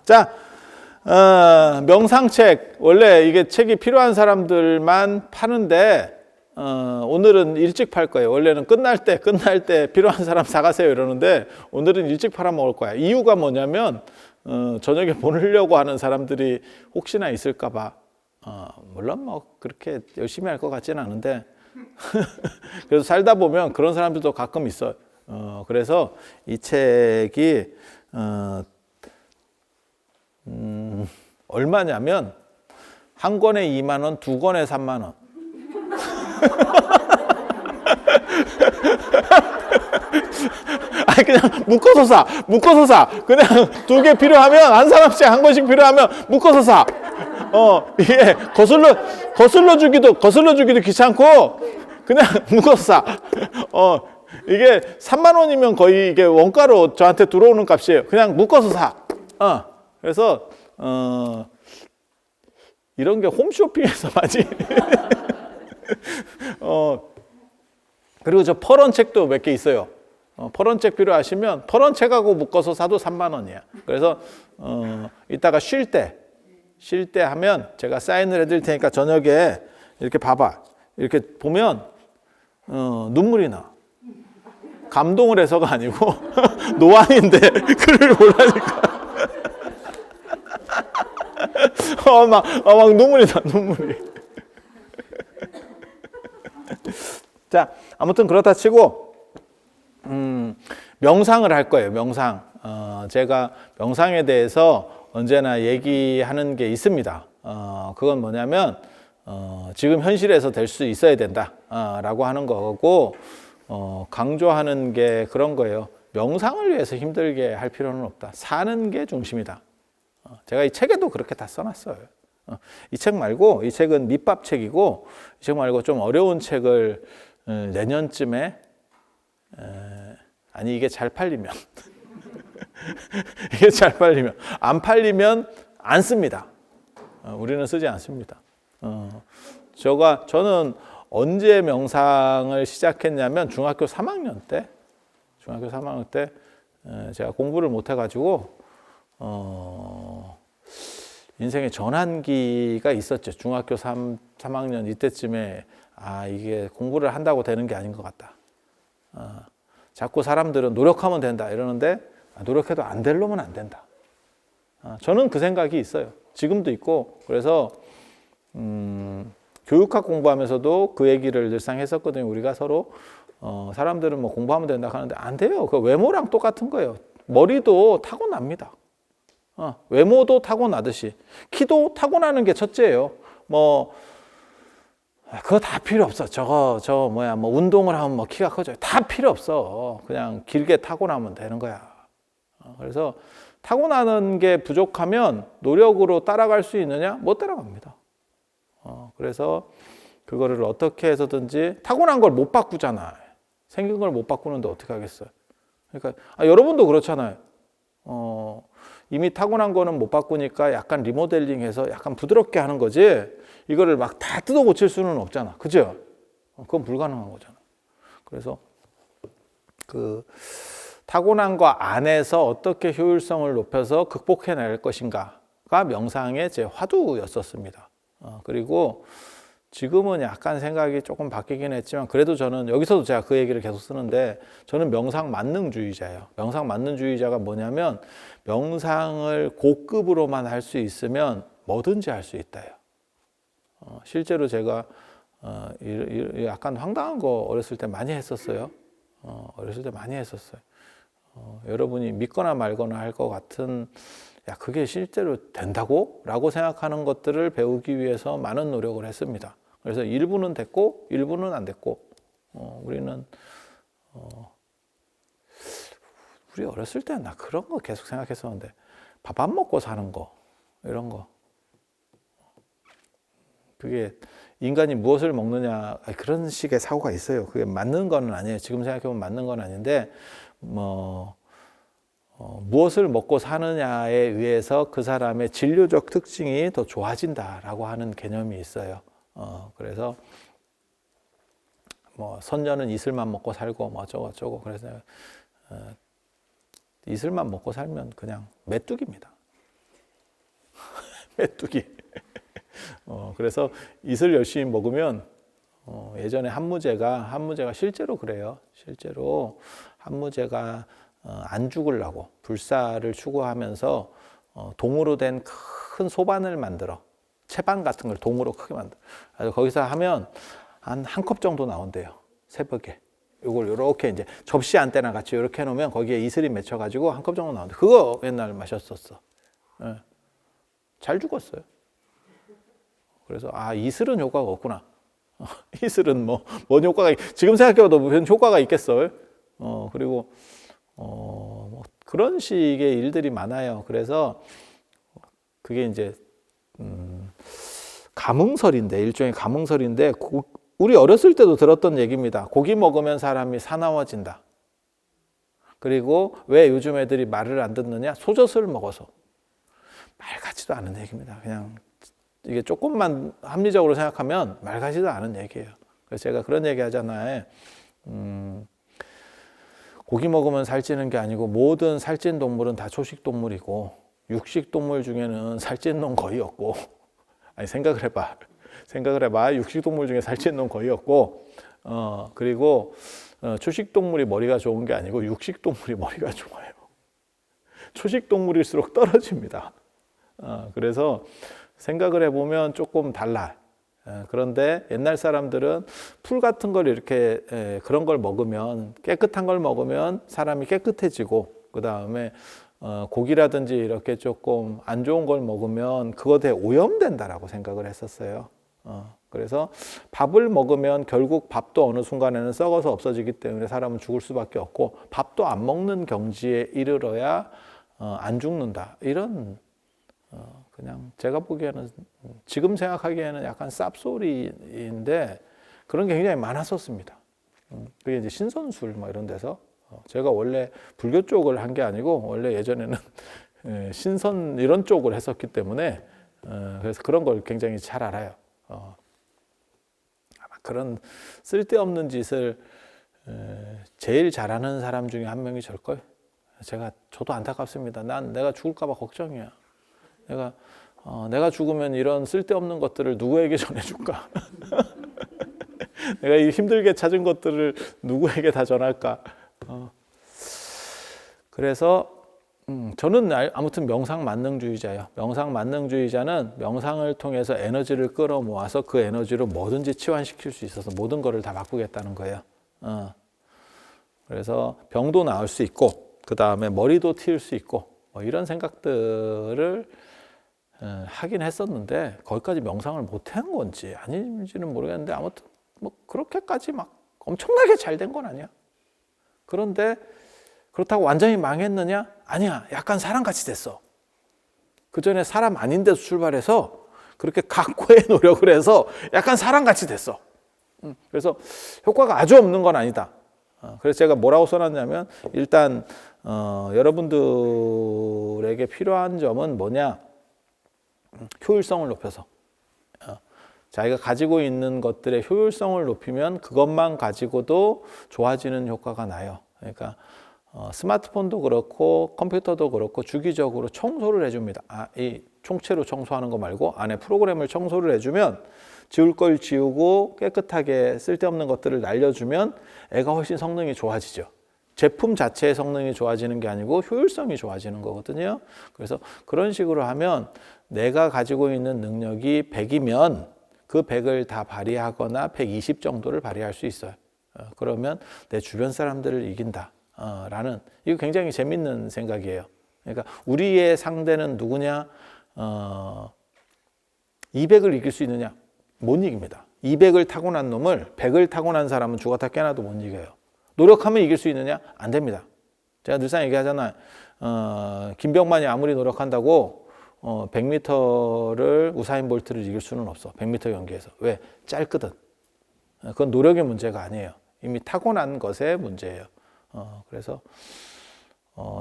자, 명상책. 원래 이게 책이 필요한 사람들만 파는데, 오늘은 일찍 팔 거예요. 원래는 끝날 때 필요한 사람 사가세요 이러는데, 오늘은 일찍 팔아먹을 거야. 이유가 뭐냐면, 저녁에 보내려고 하는 사람들이 혹시나 있을까봐. 물론 뭐 그렇게 열심히 할 것 같지는 않은데, 그래서 살다 보면 그런 사람들도 가끔 있어요. 그래서 이 책이, 얼마냐면, 한 권에 2만 원, 두 권에 3만 원. 아니, 그냥 묶어서 사. 그냥 두 개 필요하면, 한 사람씩 한 권씩 필요하면 묶어서 사. 이게 거슬러 주기도 귀찮고, 그냥 묶어서 사. 이게 3만 원이면 거의 이게 원가로 저한테 들어오는 값이에요. 그냥 묶어서 사. 그래서, 이런 게 홈쇼핑에서 많이. 그리고 저 퍼런 책도 몇 개 있어요. 퍼런 책 필요하시면 퍼런 책하고 묶어서 사도 3만 원이야. 그래서, 이따가 쉴 때 하면 제가 사인을 해드릴 테니까 저녁에 이렇게 봐봐. 이렇게 보면, 눈물이 나. 감동을 해서가 아니고, 노안인데 글을 보라니까. 막 눈물이 나, 눈물이. 자, 아무튼 그렇다 치고, 명상을 할 거예요, 명상. 제가 명상에 대해서 언제나 얘기하는 게 있습니다. 그건 뭐냐면, 지금 현실에서 될 수 있어야 된다, 라고 하는 거고, 강조하는 게 그런 거예요. 명상을 위해서 힘들게 할 필요는 없다. 사는 게 중심이다. 제가 이 책에도 그렇게 다 써놨어요. 이 책 말고, 이 책은 밑밥 책이고, 이 책 말고 좀 어려운 책을 내년쯤에, 아니, 이게 잘 팔리면, 이게 잘 팔리면, 안 팔리면 안 씁니다. 우리는 쓰지 않습니다. 저는 언제 명상을 시작했냐면 중학교 3학년 때 제가 공부를 못 해가지고, 인생의 전환기가 있었죠. 중학교 3학년 이때쯤에, 이게 공부를 한다고 되는 게 아닌 것 같다. 자꾸 사람들은 노력하면 된다 이러는데, 노력해도 안 될 놈은 안 된다. 저는 그 생각이 있어요. 지금도 있고. 그래서 교육학 공부하면서도 그 얘기를 늘상 했었거든요. 우리가 서로 사람들은 뭐 공부하면 된다 하는데 안 돼요. 그 외모랑 똑같은 거예요. 머리도 타고납니다. 외모도 타고나듯이 키도 타고나는 게 첫째예요. 뭐 그거 다 필요 없어. 뭐 운동을 하면 뭐 키가 커져요. 다 필요 없어. 그냥 길게 타고나면 되는 거야. 그래서 타고나는 게 부족하면 노력으로 따라갈 수 있느냐? 못 따라갑니다. 그래서 그거를 어떻게 해서든지 타고난 걸 못 바꾸잖아. 생긴 걸 못 바꾸는데 어떻게 하겠어요? 그러니까 여러분도 그렇잖아요. 이미 타고난 거는 못 바꾸니까 약간 리모델링해서 약간 부드럽게 하는 거지. 이거를 막 다 뜯어 고칠 수는 없잖아. 그죠? 그건 불가능한 거잖아. 그래서 그 타고난 거 안에서 어떻게 효율성을 높여서 극복해낼 것인가가 명상의 제 화두였었습니다. 그리고 지금은 약간 생각이 조금 바뀌긴 했지만 그래도 저는 여기서도 제가 그 얘기를 계속 쓰는데 저는 명상 만능주의자예요. 명상 만능주의자가 뭐냐면 명상을 고급으로만 할 수 있으면 뭐든지 할 수 있다요. 실제로 제가 약간 황당한 거 어렸을 때 많이 했었어요. 여러분이 믿거나 말거나 할 것 같은 그게 실제로 된다고? 라고 생각하는 것들을 배우기 위해서 많은 노력을 했습니다. 그래서 일부는 됐고 일부는 안 됐고 우리 어렸을 때는 나 그런 거 계속 생각했었는데 밥 안 먹고 사는 거 이런 거 그게 인간이 무엇을 먹느냐 그런 식의 사고가 있어요. 그게 맞는 건 아니에요. 지금 생각해보면 맞는 건 아닌데 무엇을 먹고 사느냐에 의해서 그 사람의 진료적 특징이 더 좋아진다라고 하는 개념이 있어요. 그래서 뭐 선녀는 이슬만 먹고 살고 뭐 어쩌고 그래서 이슬만 먹고 살면 그냥 메뚜기입니다. 메뚜기. 그래서 이슬 열심히 먹으면 예전에 한무제가 실제로 그래요. 실제로 한무제가 안 죽으려고 불사를 추구하면서 동으로 된 큰 소반을 만들어 채반 같은 걸 동으로 크게 만들어. 그래서 거기서 하면 한 컵 정도 나온대요. 새벽에. 이걸 이렇게 이제 접시 안테나 같이 이렇게 해놓으면 거기에 이슬이 맺혀가지고 한 컵 정도 나온대. 그거 옛날 마셨었어. 예. 잘 죽었어요. 그래서 이슬은 효과가 없구나. 이슬은 뭔 효과가 지금 생각해봐도 무슨 효과가 있겠어요. 그리고 뭐 그런 식의 일들이 많아요. 그래서 그게 이제 가뭉설인데 일종의 가뭉설인데 우리 어렸을 때도 들었던 얘기입니다. 고기 먹으면 사람이 사나워진다. 그리고 왜 요즘 애들이 말을 안 듣느냐? 소젖을 먹어서. 말 같지도 않은 얘기입니다. 그냥 이게 조금만 합리적으로 생각하면 말 같지도 않은 얘기예요. 그래서 제가 그런 얘기 하잖아요. 고기 먹으면 살찌는 게 아니고 모든 살찐 동물은 다 초식 동물이고 육식 동물 중에는 살찐 놈 거의 없고 아니 생각을 해봐. 육식 동물 중에 살찐 놈 거의 없고 그리고 초식 동물이 머리가 좋은 게 아니고 육식 동물이 머리가 좋아요. 초식 동물일수록 떨어집니다. 그래서 생각을 해보면 조금 달라. 그런데 옛날 사람들은 풀 같은 걸 이렇게 그런 걸 먹으면 깨끗한 걸 먹으면 사람이 깨끗해지고 그 다음에 고기라든지 이렇게 조금 안 좋은 걸 먹으면 그것에 오염된다라고 생각을 했었어요. 그래서 밥을 먹으면 결국 밥도 어느 순간에는 썩어서 없어지기 때문에 사람은 죽을 수밖에 없고 밥도 안 먹는 경지에 이르러야 안 죽는다. 이런 그냥 제가 보기에는 지금 생각하기에는 약간 쌉소리인데 그런 게 굉장히 많았었습니다. 그게 이제 신선술 뭐 이런 데서 제가 원래 불교 쪽을 한 게 아니고 원래 예전에는 신선 이런 쪽을 했었기 때문에 그래서 그런 걸 굉장히 잘 알아요. 아마 그런 쓸데없는 짓을 제일 잘하는 사람 중에 한 명이 절걸. 저도 안타깝습니다. 내가 죽을까 봐 걱정이야. 내가 죽으면 이런 쓸데없는 것들을 누구에게 전해줄까? 내가 이 힘들게 찾은 것들을 누구에게 다 전할까? 그래서 저는 아무튼 명상 만능주의자예요. 명상 만능주의자는 명상을 통해서 에너지를 끌어모아서 그 에너지로 뭐든지 치환시킬 수 있어서 모든 거를 다 바꾸겠다는 거예요. 그래서 병도 나을 수 있고 그 다음에 머리도 틔울 수 있고 뭐 이런 생각들을 하긴 했었는데 거기까지 명상을 못한 건지 아닌지는 모르겠는데 아무튼 뭐 그렇게까지 막 엄청나게 잘 된 건 아니야. 그런데 그렇다고 완전히 망했느냐? 아니야. 약간 사람같이 됐어. 그 전에 사람 아닌 데서 출발해서 그렇게 각고의 노력을 해서 약간 사람같이 됐어. 그래서 효과가 아주 없는 건 아니다. 그래서 제가 뭐라고 써놨냐면 일단 여러분들에게 필요한 점은 뭐냐? 효율성을 높여서 자기가 가지고 있는 것들의 효율성을 높이면 그것만 가지고도 좋아지는 효과가 나요. 그러니까 스마트폰도 그렇고 컴퓨터도 그렇고 주기적으로 청소를 해줍니다. 이 총체로 청소하는 거 말고 안에 프로그램을 청소를 해주면 지울 걸 지우고 깨끗하게 쓸데없는 것들을 날려주면 애가 훨씬 성능이 좋아지죠. 제품 자체의 성능이 좋아지는 게 아니고 효율성이 좋아지는 거거든요. 그래서 그런 식으로 하면 내가 가지고 있는 능력이 100이면 그 100을 다 발휘하거나 120 정도를 발휘할 수 있어요. 그러면 내 주변 사람들을 이긴다. 라는 이거 굉장히 재밌는 생각이에요. 그러니까 우리의 상대는 누구냐? 200을 이길 수 있느냐? 못 이깁니다. 200을 타고난 놈을 100을 타고난 사람은 죽었다 깨나도 못 이겨요. 노력하면 이길 수 있느냐? 안 됩니다. 제가 늘상 얘기하잖아요. 김병만이 아무리 노력한다고 100m를 우사인 볼트를 이길 수는 없어. 100m 경기에서. 왜? 짧거든. 그건 노력의 문제가 아니에요. 이미 타고난 것의 문제예요. 그래서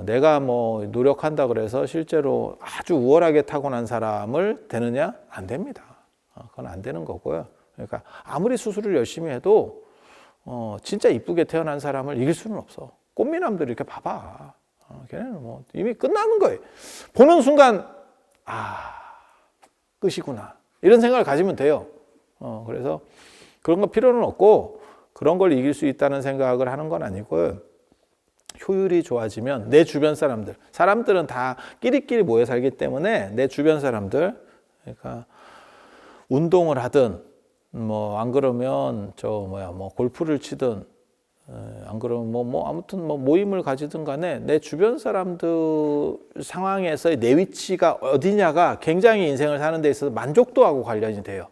내가 뭐 노력한다 그래서 실제로 아주 우월하게 타고난 사람을 되느냐? 안 됩니다. 그건 안 되는 거고요. 그러니까 아무리 수술을 열심히 해도 진짜 이쁘게 태어난 사람을 이길 수는 없어. 꽃미남들 이렇게 봐봐. 걔네는 뭐 이미 끝나는 거예요. 보는 순간 끝이구나. 이런 생각을 가지면 돼요. 그래서 그런 거 필요는 없고 그런 걸 이길 수 있다는 생각을 하는 건 아니고요. 효율이 좋아지면 내 주변 사람들은 다 끼리끼리 모여 살기 때문에 내 주변 사람들, 그러니까 운동을 하든 뭐 안 그러면 뭐 골프를 치든 안 그러면 아무튼 모임을 가지든 간에 내 주변 사람들 상황에서의 내 위치가 어디냐가 굉장히 인생을 사는 데 있어서 만족도하고 관련이 돼요.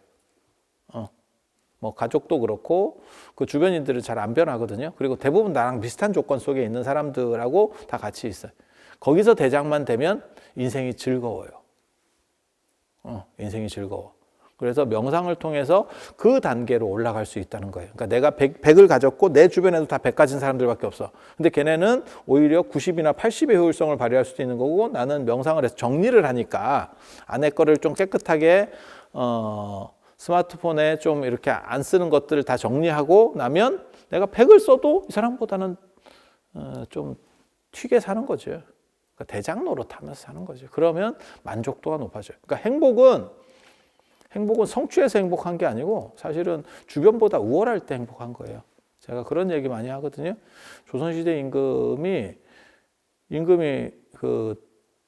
뭐 가족도 그렇고 그 주변인들은 잘 안 변하거든요. 그리고 대부분 나랑 비슷한 조건 속에 있는 사람들하고 다 같이 있어요. 거기서 대장만 되면 인생이 즐거워요. 인생이 즐거워. 그래서 명상을 통해서 그 단계로 올라갈 수 있다는 거예요. 그러니까 내가 100을 가졌고 내 주변에도 다 100 가진 사람들밖에 없어. 근데 걔네는 오히려 90이나 80의 효율성을 발휘할 수도 있는 거고 나는 명상을 해서 정리를 하니까 안에 거를 좀 깨끗하게 스마트폰에 좀 이렇게 안 쓰는 것들을 다 정리하고 나면 내가 100을 써도 이 사람보다는 좀 튀게 사는 거죠. 그러니까 대장 노릇하면서 사는 거죠. 그러면 만족도가 높아져요. 그러니까 행복은 성취해서 행복한 게 아니고 사실은 주변보다 우월할 때 행복한 거예요. 제가 그런 얘기 많이 하거든요. 조선시대 임금이 그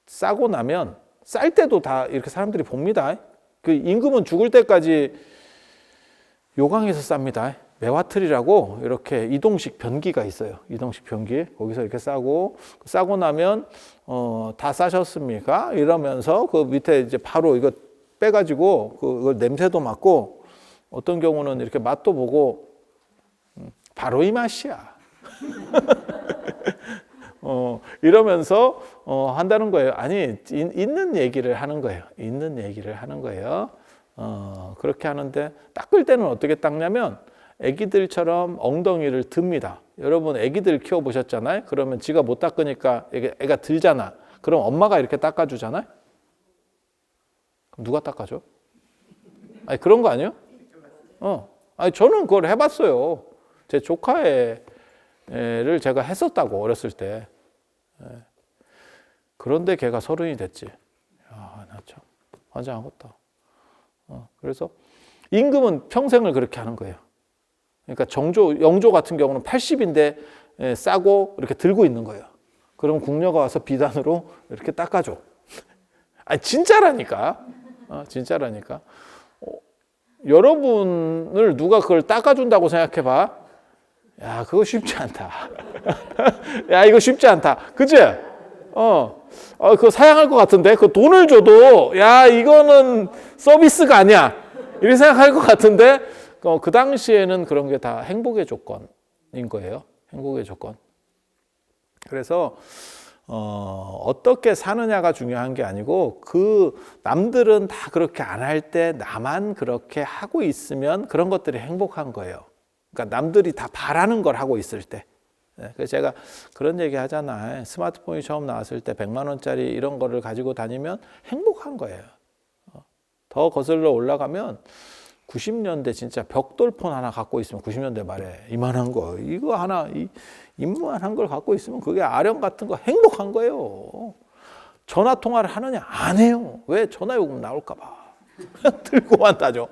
싸고 나면 쌀 때도 다 이렇게 사람들이 봅니다. 그 임금은 죽을 때까지 요강에서 쌉니다. 매화틀이라고 이렇게 이동식 변기가 있어요. 이동식 변기. 거기서 이렇게 싸고 나면 다 싸셨습니까? 이러면서 그 밑에 이제 바로 이거 빼가지고 그걸 냄새도 맡고 어떤 경우는 이렇게 맛도 보고 바로 이 맛이야. 이러면서 한다는 거예요. 아니 있는 얘기를 하는 거예요. 있는 얘기를 하는 거예요. 그렇게 하는데 닦을 때는 어떻게 닦냐면 애기들처럼 엉덩이를 듭니다. 여러분 애기들 키워보셨잖아요. 그러면 지가 못 닦으니까 애가 들잖아. 그럼 엄마가 이렇게 닦아주잖아요. 누가 닦아줘? 아니 그런 거 아니에요? 아니 저는 그걸 해봤어요. 제 조카애를 제가 했었다고 어렸을 때. 그런데 걔가 30이 됐지. 야, 나 참 환장하겠다. 그래서 임금은 평생을 그렇게 하는 거예요. 그러니까 영조 같은 경우는 80인데 싸고 이렇게 들고 있는 거예요. 그럼 궁녀가 와서 비단으로 이렇게 닦아줘. 아니 진짜라니까. 진짜라니까. 여러분을 누가 그걸 닦아준다고 생각해봐. 야, 그거 쉽지 않다. 야, 이거 쉽지 않다. 그치? 그거 사양할 것 같은데? 그 돈을 줘도, 야, 이거는 서비스가 아니야. 이렇게 생각할 것 같은데, 그 당시에는 그런 게 다 행복의 조건인 거예요. 행복의 조건. 그래서, 어떻게 사느냐가 중요한 게 아니고 그 남들은 다 그렇게 안 할 때 나만 그렇게 하고 있으면 그런 것들이 행복한 거예요. 그러니까 남들이 다 바라는 걸 하고 있을 때. 그래서 제가 그런 얘기 하잖아요. 스마트폰이 처음 나왔을 때 100만 원짜리 이런 거를 가지고 다니면 행복한 거예요. 더 거슬러 올라가면 90년대 진짜 벽돌폰 하나 갖고 있으면 90년대 말에 이만한 거 이거 하나 이만한 걸 갖고 있으면 그게 아령 같은 거 행복한 거예요. 전화 통화를 하느냐? 안 해요. 왜? 전화 요금 나올까 봐. 들고만 따져.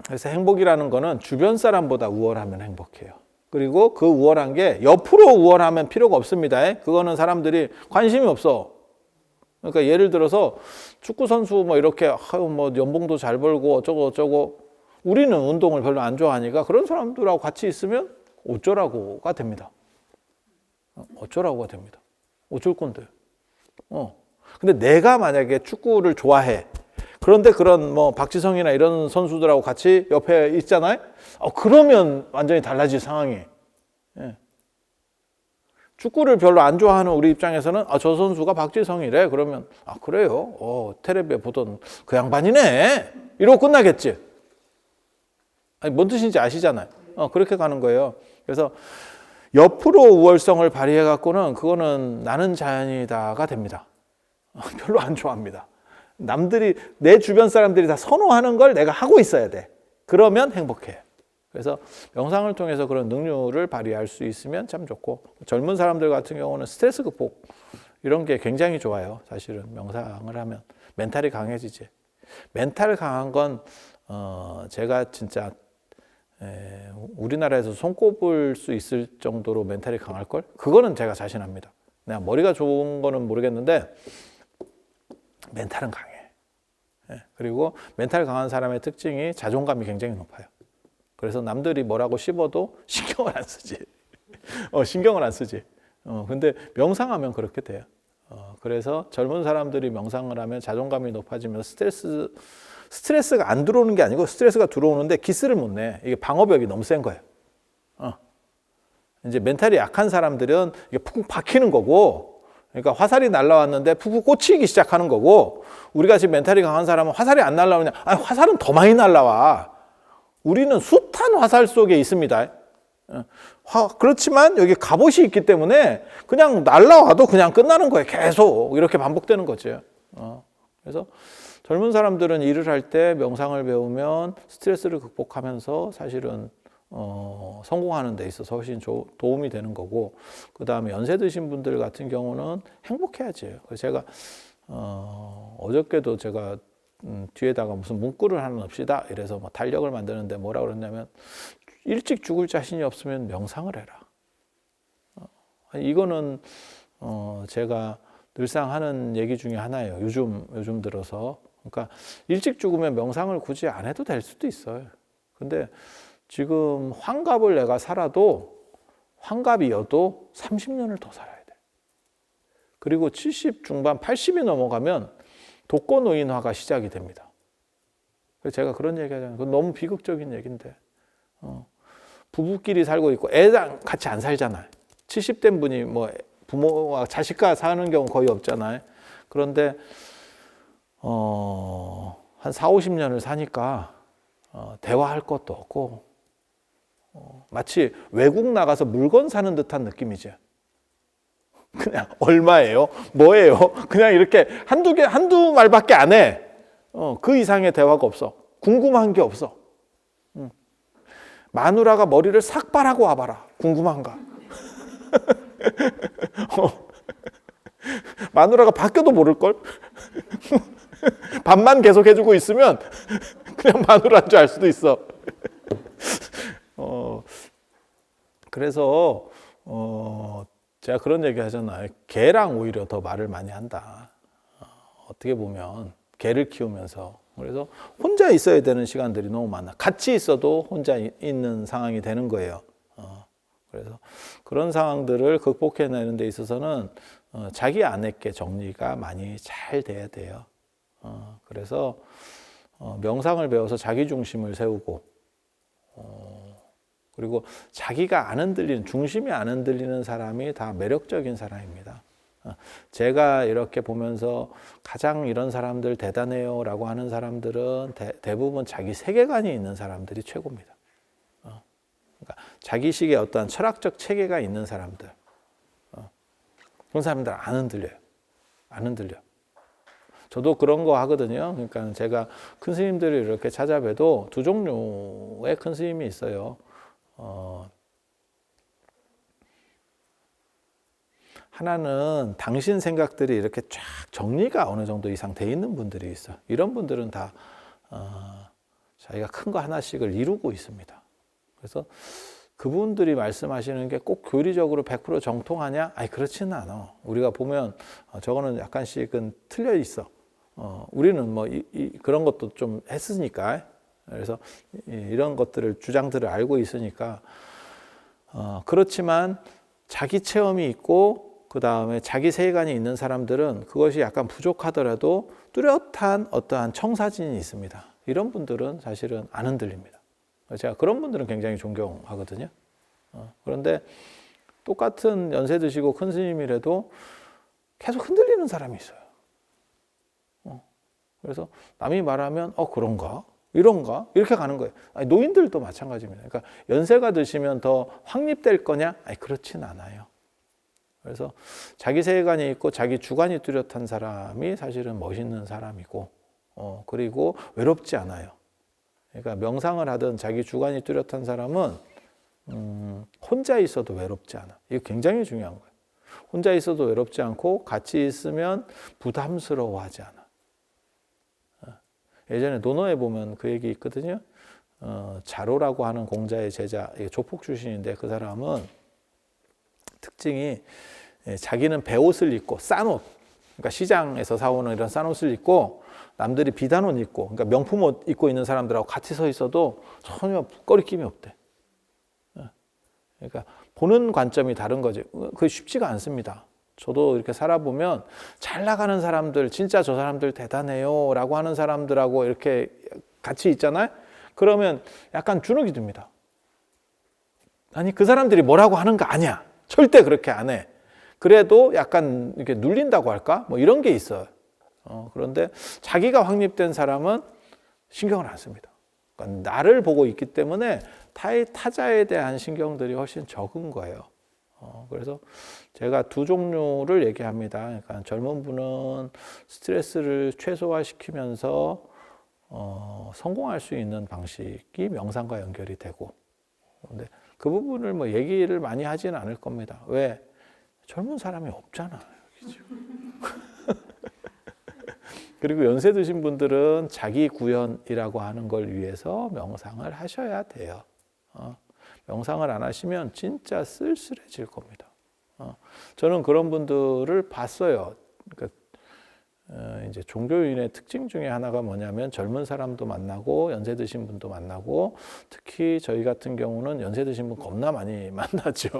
그래서 행복이라는 거는 주변 사람보다 우월하면 행복해요. 그리고 그 우월한 게 옆으로 우월하면 필요가 없습니다. 그거는 사람들이 관심이 없어. 그러니까 예를 들어서 축구 선수 뭐 이렇게 뭐 연봉도 잘 벌고 어쩌고 우리는 운동을 별로 안 좋아하니까 그런 사람들하고 같이 있으면 어쩌라고가 됩니다. 어쩌라고가 됩니다. 어쩔 건데. 근데 내가 만약에 축구를 좋아해. 그런데 그런 뭐 박지성이나 이런 선수들하고 같이 옆에 있잖아요. 그러면 완전히 달라질 상황이. 예. 축구를 별로 안 좋아하는 우리 입장에서는 저 선수가 박지성이래. 그러면 그래요. 텔레비에 보던 그 양반이네. 이러고 끝나겠지. 아니, 뭔 뜻인지 아시잖아요. 그렇게 가는 거예요. 그래서 옆으로 우월성을 발휘해 갖고는 그거는 나는 자연이다가 됩니다. 별로 안 좋아합니다. 남들이 내 주변 사람들이 다 선호하는 걸 내가 하고 있어야 돼. 그러면 행복해. 그래서 명상을 통해서 그런 능률을 발휘할 수 있으면 참 좋고 젊은 사람들 같은 경우는 스트레스 극복 이런 게 굉장히 좋아요. 사실은 명상을 하면 멘탈이 강해지지. 멘탈 강한 건 제가 진짜 우리나라에서 손꼽을 수 있을 정도로 멘탈이 강할 걸? 그거는 제가 자신합니다. 내가 머리가 좋은 거는 모르겠는데 멘탈은 강해. 그리고 멘탈 강한 사람의 특징이 자존감이 굉장히 높아요. 그래서 남들이 뭐라고 씹어도 신경을 안 쓰지. 신경을 안 쓰지. 근데 명상하면 그렇게 돼요. 그래서 젊은 사람들이 명상을 하면 자존감이 높아지면서 스트레스가 안 들어오는 게 아니고 스트레스가 들어오는데 기스를 못 내. 이게 방어벽이 너무 센 거예요. 이제 멘탈이 약한 사람들은 이게 푹 박히는 거고, 그러니까 화살이 날라왔는데 푹푹 꽂히기 시작하는 거고, 우리가 지금 멘탈이 강한 사람은 화살이 안 날라오냐? 아니, 화살은 더 많이 날라와. 우리는 숱한 화살 속에 있습니다. 그렇지만 여기 갑옷이 있기 때문에 그냥 날라와도 그냥 끝나는 거예요. 계속 이렇게 반복되는 거죠. 그래서 젊은 사람들은 일을 할 때 명상을 배우면 스트레스를 극복하면서 사실은 성공하는 데 있어서 훨씬 도움이 되는 거고, 그 다음에 연세 드신 분들 같은 경우는 행복해야지. 그래서 제가 어저께도 제가 뒤에다가 무슨 문구를 하나 넣읍시다 이래서 뭐 달력을 만드는데 뭐라고 그랬냐면, 일찍 죽을 자신이 없으면 명상을 해라. 이거는 제가 늘상 하는 얘기 중에 하나예요. 요즘 들어서. 그러니까 일찍 죽으면 명상을 굳이 안 해도 될 수도 있어요. 근데 지금 환갑을 내가 살아도, 환갑이어도 30년을 더 살아야 돼. 그리고 70 중반, 80이 넘어가면 독거노인화가 시작이 됩니다. 그래서 제가 그런 얘기 하잖아요. 그건 너무 비극적인 얘기인데. 부부끼리 살고 있고 애랑 같이 안 살잖아요. 70된 분이 뭐 부모와 자식과 사는 경우 거의 없잖아요. 그런데 한 4, 50년을 사니까 대화할 것도 없고 마치 외국 나가서 물건 사는 듯한 느낌이죠. 그냥 얼마예요? 뭐예요? 그냥 이렇게 한두 말밖에 안 해. 그 이상의 대화가 없어. 궁금한 게 없어. 마누라가 머리를 삭발하고 와봐라. 궁금한가? 마누라가 바뀌어도 모를걸? 밥만 계속 해주고 있으면 그냥 마누라인 줄 알 수도 있어. 그래서 제가 그런 얘기 하잖아요. 개랑 오히려 더 말을 많이 한다. 어떻게 보면 개를 키우면서. 그래서 혼자 있어야 되는 시간들이 너무 많아. 같이 있어도 혼자 있는 상황이 되는 거예요. 그래서 그런 상황들을 극복해내는 데 있어서는 자기 안에께 정리가 많이 잘 돼야 돼요. 그래서 명상을 배워서 자기 중심을 세우고, 그리고 자기가 안 흔들리는, 중심이 안 흔들리는 사람이 다 매력적인 사람입니다. 제가 이렇게 보면서 가장 이런 사람들 대단해요 라고 하는 사람들은 대부분 자기 세계관이 있는 사람들이 최고입니다. 그러니까 자기식의 어떠한 철학적 체계가 있는 사람들, 그런 사람들 안 흔들려요. 안 흔들려. 저도 그런 거 하거든요. 그러니까 제가 큰 스님들을 이렇게 찾아뵈도 두 종류의 큰 스님이 있어요. 하나는 당신 생각들이 이렇게 쫙 정리가 어느 정도 이상 돼 있는 분들이 있어. 이런 분들은 다 자기가 큰 거 하나씩을 이루고 있습니다. 그래서 그분들이 말씀하시는 게 꼭 교리적으로 100% 정통하냐? 아니, 그렇지는 않아. 우리가 보면 저거는 약간씩은 틀려 있어. 우리는 뭐 그런 것도 좀 했으니까. 그래서 이런 것들을, 주장들을 알고 있으니까. 그렇지만 자기 체험이 있고 그 다음에 자기 세계관이 있는 사람들은 그것이 약간 부족하더라도 뚜렷한 어떠한 청사진이 있습니다. 이런 분들은 사실은 안 흔들립니다. 제가 그런 분들은 굉장히 존경하거든요. 그런데 똑같은 연세 드시고 큰 스님이라도 계속 흔들리는 사람이 있어요. 그래서 남이 말하면 그런가? 이런가? 이렇게 가는 거예요. 아니, 노인들도 마찬가지입니다. 그러니까 연세가 드시면 더 확립될 거냐? 아니, 그렇진 않아요. 그래서 자기 세계관이 있고 자기 주관이 뚜렷한 사람이 사실은 멋있는 사람이고, 그리고 외롭지 않아요. 그러니까 명상을 하든 자기 주관이 뚜렷한 사람은 혼자 있어도 외롭지 않아. 이거 굉장히 중요한 거예요. 혼자 있어도 외롭지 않고 같이 있으면 부담스러워하지 않아. 예전에 논어에 보면 그 얘기 있거든요. 자로라고 하는 공자의 제자, 조폭 출신인데 그 사람은 특징이 자기는 배옷을 입고 싼 옷, 그러니까 시장에서 사오는 이런 싼 옷을 입고 남들이 비단 옷 입고, 그러니까 명품 옷 입고 있는 사람들하고 같이 서 있어도 전혀 꺼리낌이 없대. 그러니까 보는 관점이 다른 거지. 그게 쉽지가 않습니다. 저도 이렇게 살아보면 잘 나가는 사람들, 진짜 저 사람들 대단해요 라고 하는 사람들하고 이렇게 같이 있잖아요. 그러면 약간 주눅이 듭니다. 아니, 그 사람들이 뭐라고 하는 거 아니야. 절대 그렇게 안 해. 그래도 약간 이렇게 눌린다고 할까? 뭐 이런 게 있어요. 그런데 자기가 확립된 사람은 신경을 안 씁니다. 그러니까 나를 보고 있기 때문에 타자에 대한 신경들이 훨씬 적은 거예요. 그래서 제가 두 종류를 얘기합니다. 그러니까 젊은 분은 스트레스를 최소화시키면서 성공할 수 있는 방식이 명상과 연결이 되고, 근데 그 부분을 뭐 얘기를 많이 하지는 않을 겁니다. 왜? 젊은 사람이 없잖아. 그리고 연세 드신 분들은 자기 구현이라고 하는 걸 위해서 명상을 하셔야 돼요. 명상을 안 하시면 진짜 쓸쓸해질 겁니다. 저는 그런 분들을 봤어요. 그러니까 이제 종교인의 특징 중에 하나가 뭐냐면 젊은 사람도 만나고 연세 드신 분도 만나고, 특히 저희 같은 경우는 연세 드신 분 겁나 많이 만나죠.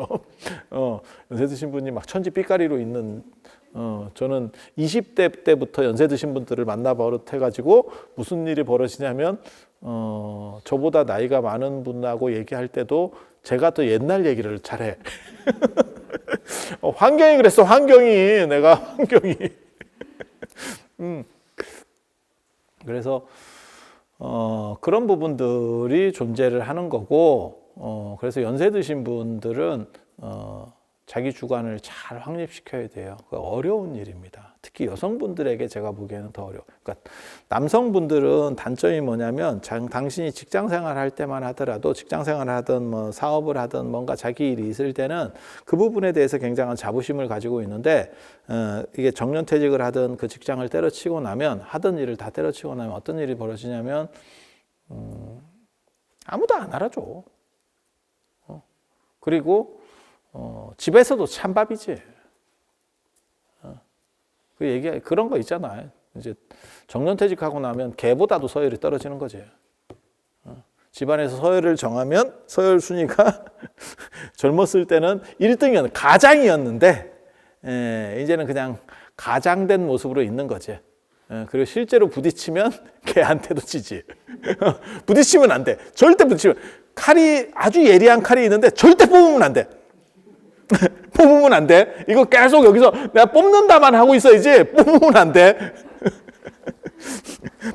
연세 드신 분이 막 천지 삐까리로 있는, 저는 20대 때부터 연세 드신 분들을 만나 버릇해가지고 무슨 일이 벌어지냐면 저보다 나이가 많은 분하고 얘기할 때도 제가 더 옛날 얘기를 잘해. 환경이 그랬어. 환경이. 그래서 그런 부분들이 존재를 하는 거고, 그래서 연세 드신 분들은 자기 주관을 잘 확립시켜야 돼요. 어려운 일입니다. 특히 여성분들에게 제가 보기에는 더 어려워. 그러니까 남성분들은 단점이 뭐냐면 당신이 직장 생활할 때만 하더라도, 직장 생활을 하든 뭐 사업을 하든 뭔가 자기 일이 있을 때는 그 부분에 대해서 굉장한 자부심을 가지고 있는데, 이게 정년퇴직을 하든 그 직장을 때려치고 나면, 하던 일을 다 때려치고 나면 어떤 일이 벌어지냐면 아무도 안 알아줘. 그리고 집에서도 찬밥이지. 그 얘기, 그런 거 있잖아요. 이제 정년퇴직하고 나면 개보다도 서열이 떨어지는 거지. 집안에서 서열을 정하면 서열 순위가 젊었을 때는 1등이었는데, 가장이었는데, 이제는 그냥 가장된 모습으로 있는 거지. 그리고 실제로 부딪히면 개한테도 치지. 부딪히면 안 돼. 절대 부딪히면. 칼이, 아주 예리한 칼이 있는데 절대 뽑으면 안 돼. 뽑으면 안 돼. 이거 계속 여기서 내가 뽑는다만 하고 있어야지. 뽑으면 안 돼.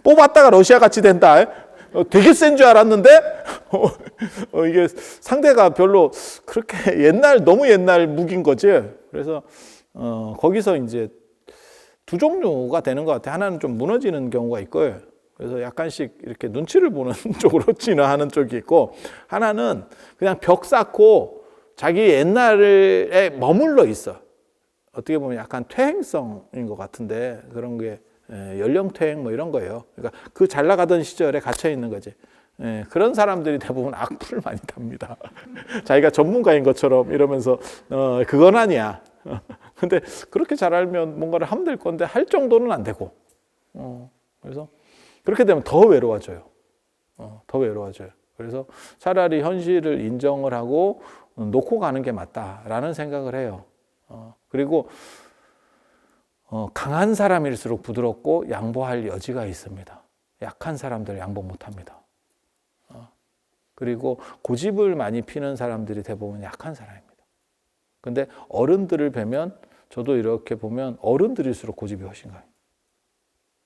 뽑았다가 러시아 같이 된다. 되게 센 줄 알았는데 이게 상대가 별로 그렇게 너무 옛날 무기인 거지. 그래서 거기서 이제 두 종류가 되는 것 같아. 하나는 좀 무너지는 경우가 있고요. 그래서 약간씩 이렇게 눈치를 보는 쪽으로 진화하는 쪽이 있고, 하나는 그냥 벽 쌓고 자기 옛날에 머물러 있어. 어떻게 보면 약간 퇴행성인 것 같은데, 그런 게 연령퇴행 뭐 이런 거예요. 그러니까 그 잘 나가던 시절에 갇혀 있는 거지. 그런 사람들이 대부분 악플을 많이 답니다. 자기가 전문가인 것처럼 이러면서 그건 아니야. 근데 그렇게 잘 알면 뭔가를 하면 될 건데 할 정도는 안 되고. 그래서 그렇게 되면 더 외로워져요. 더 외로워져요. 그래서 차라리 현실을 인정을 하고 놓고 가는 게 맞다라는 생각을 해요. 그리고 강한 사람일수록 부드럽고 양보할 여지가 있습니다. 약한 사람들 양보 못합니다. 그리고 고집을 많이 피는 사람들이 대부분 약한 사람입니다. 근데 어른들을 뵈면, 저도 이렇게 보면 어른들일수록 고집이 훨씬 강해요.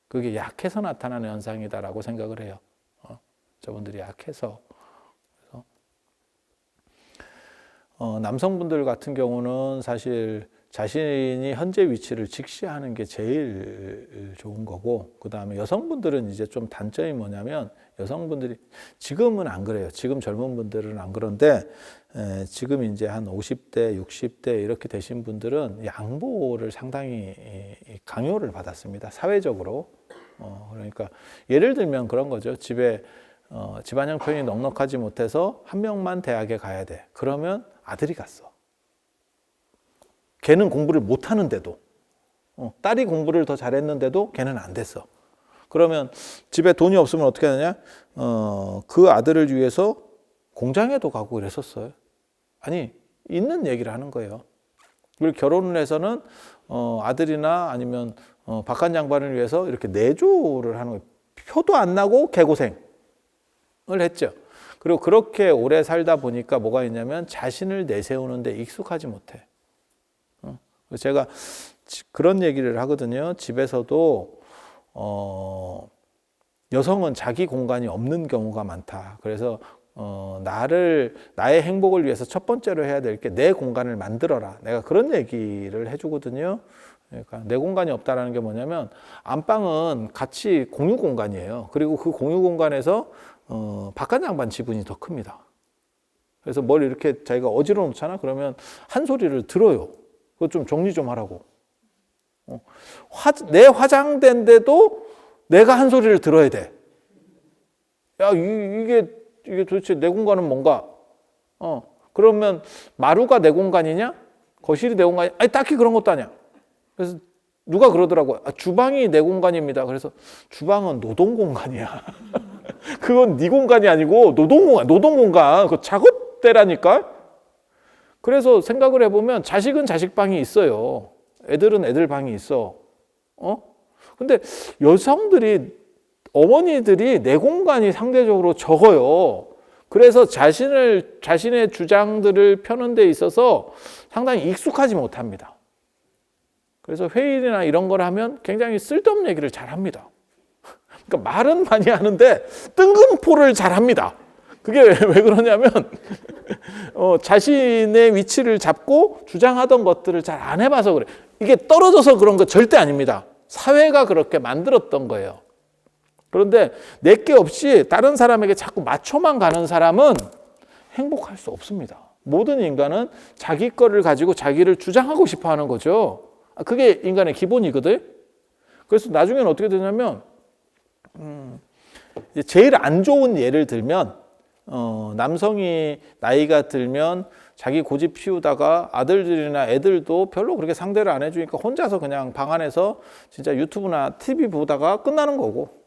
그게 약해서 나타나는 현상이다라고 생각을 해요. 저분들이 약해서. 그래서 남성분들 같은 경우는 사실 자신이 현재 위치를 직시하는 게 제일 좋은 거고, 그 다음에 여성분들은 이제 좀 단점이 뭐냐면, 여성분들이 지금은 안 그래요. 지금 젊은 분들은 안 그런데 지금 이제 한 50대, 60대 이렇게 되신 분들은 양보를 상당히 강요를 받았습니다. 사회적으로. 그러니까 예를 들면 그런 거죠. 집에 집안 형편이 넉넉하지 못해서 한 명만 대학에 가야 돼. 그러면 아들이 갔어. 걔는 공부를 못 하는데도, 딸이 공부를 더 잘했는데도 걔는 안 됐어. 그러면 집에 돈이 없으면 어떻게 하느냐? 그 아들을 위해서 공장에도 가고 그랬었어요. 아니, 있는 얘기를 하는 거예요. 그리고 결혼을 해서는 아들이나 아니면 박한 양반을 위해서 이렇게 내조를 하는 거예요. 표도 안 나고 개고생을 했죠. 그리고 그렇게 오래 살다 보니까 뭐가 있냐면 자신을 내세우는데 익숙하지 못해. 제가 그런 얘기를 하거든요. 집에서도 여성은 자기 공간이 없는 경우가 많다. 그래서 나의 행복을 위해서 첫 번째로 해야 될 게 내 공간을 만들어라. 내가 그런 얘기를 해주거든요. 그러니까 내 공간이 없다라는 게 뭐냐면, 안방은 같이 공유 공간이에요. 그리고 그 공유 공간에서 바깥 양반 지분이 더 큽니다. 그래서 뭘 이렇게 자기가 어지러워 놓잖아. 그러면 한 소리를 들어요. 그거 좀 정리 좀 하라고. 내 화장대인데도 내가 한 소리를 들어야 돼. 야, 이게 도대체 내 공간은 뭔가? 그러면 마루가 내 공간이냐? 거실이 내 공간이냐? 아니, 딱히 그런 것도 아니야. 그래서 누가 그러더라고요. 주방이 내 공간입니다. 그래서 주방은 노동 공간이야. 그건 네 공간이 아니고 노동 공간. 그 작업대라니까? 그래서 생각을 해보면 자식은 자식 방이 있어요. 애들은 애들 방이 있어. 근데 어머니들이 내 공간이 상대적으로 적어요. 그래서 자신의 주장들을 펴는 데 있어서 상당히 익숙하지 못합니다. 그래서 회의나 이런 걸 하면 굉장히 쓸데없는 얘기를 잘 합니다. 그러니까 말은 많이 하는데 뜬금포를 잘 합니다. 그게 왜 그러냐면 자신의 위치를 잡고 주장하던 것들을 잘 안 해봐서 그래. 이게 떨어져서 그런 거 절대 아닙니다. 사회가 그렇게 만들었던 거예요. 그런데 내게 없이 다른 사람에게 자꾸 맞춰만 가는 사람은 행복할 수 없습니다. 모든 인간은 자기 거를 가지고 자기를 주장하고 싶어 하는 거죠. 그게 인간의 기본이거든. 그래서 나중에는 어떻게 되냐면 제일 안 좋은 예를 들면 남성이 나이가 들면 자기 고집 피우다가 아들들이나 애들도 별로 그렇게 상대를 안 해주니까 혼자서 그냥 방 안에서 진짜 유튜브나 TV 보다가 끝나는 거고,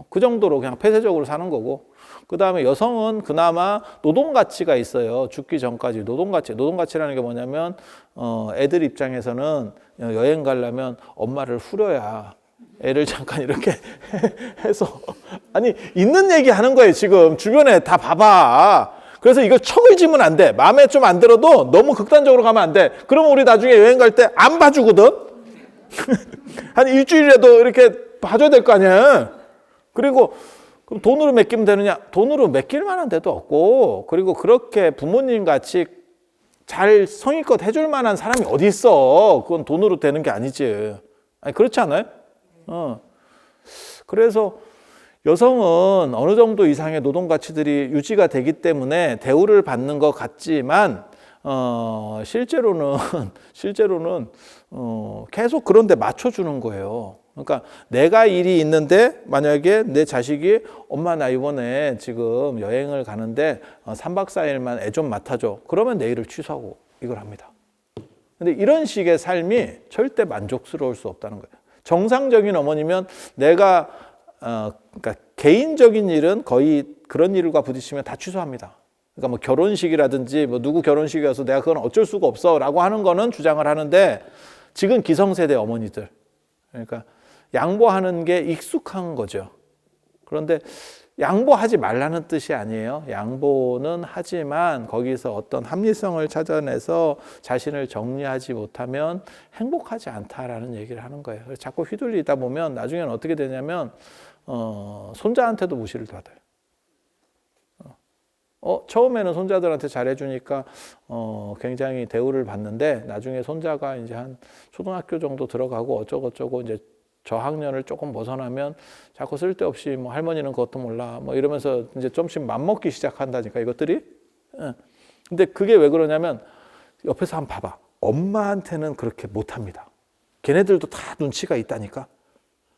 그 정도로 그냥 폐쇄적으로 사는 거고, 그 다음에 여성은 그나마 노동가치가 있어요. 죽기 전까지 노동가치라는 게 뭐냐면 애들 입장에서는 여행 가려면 엄마를 후려야 애를 잠깐 이렇게 해서, 아니 있는 얘기 하는 거예요. 지금 주변에 다 봐봐. 그래서 이걸 척을 지면 안 돼. 마음에 좀 안 들어도 너무 극단적으로 가면 안 돼. 그러면 우리 나중에 여행 갈 때 안 봐주거든. 한 일주일이라도 이렇게 봐줘야 될 거 아니야. 그리고 그럼 돈으로 맡기면 되느냐? 돈으로 맡길 만한 데도 없고, 그리고 그렇게 부모님 같이 잘 성의껏 해줄 만한 사람이 어디 있어? 그건 돈으로 되는 게 아니지. 아니 그렇지 않아요? 그래서 여성은 어느 정도 이상의 노동 가치들이 유지가 되기 때문에 대우를 받는 것 같지만 실제로는 계속 그런 데 맞춰주는 거예요. 그러니까 내가 일이 있는데 만약에 내 자식이 엄마 나 이번에 지금 여행을 가는데 3박 4일만 애 좀 맡아줘. 그러면 내 일을 취소하고 이걸 합니다. 근데 이런 식의 삶이 절대 만족스러울 수 없다는 거예요. 정상적인 어머니면 내가 그러니까 개인적인 일은 거의 그런 일과 부딪히면 다 취소합니다. 그러니까 뭐 결혼식이라든지 뭐 누구 결혼식이어서 내가 그건 어쩔 수가 없어라고 하는 거는 주장을 하는데, 지금 기성세대 어머니들, 그러니까 양보하는 게 익숙한 거죠. 그런데 양보하지 말라는 뜻이 아니에요. 양보는 하지만 거기서 어떤 합리성을 찾아내서 자신을 정리하지 못하면 행복하지 않다라는 얘기를 하는 거예요. 그래서 자꾸 휘둘리다 보면 나중에는 어떻게 되냐면 손자한테도 무시를 받아요. 처음에는 손자들한테 잘해주니까 굉장히 대우를 받는데 나중에 손자가 이제 한 초등학교 정도 들어가고 어쩌고저쩌고 이제 저학년을 조금 벗어나면 자꾸 쓸데없이 뭐 할머니는 그것도 몰라 뭐 이러면서 이제 좀씩 맘먹기 시작한다니까 이것들이. 근데 그게 왜 그러냐면 옆에서 한번 봐봐. 엄마한테는 그렇게 못합니다. 걔네들도 다 눈치가 있다니까.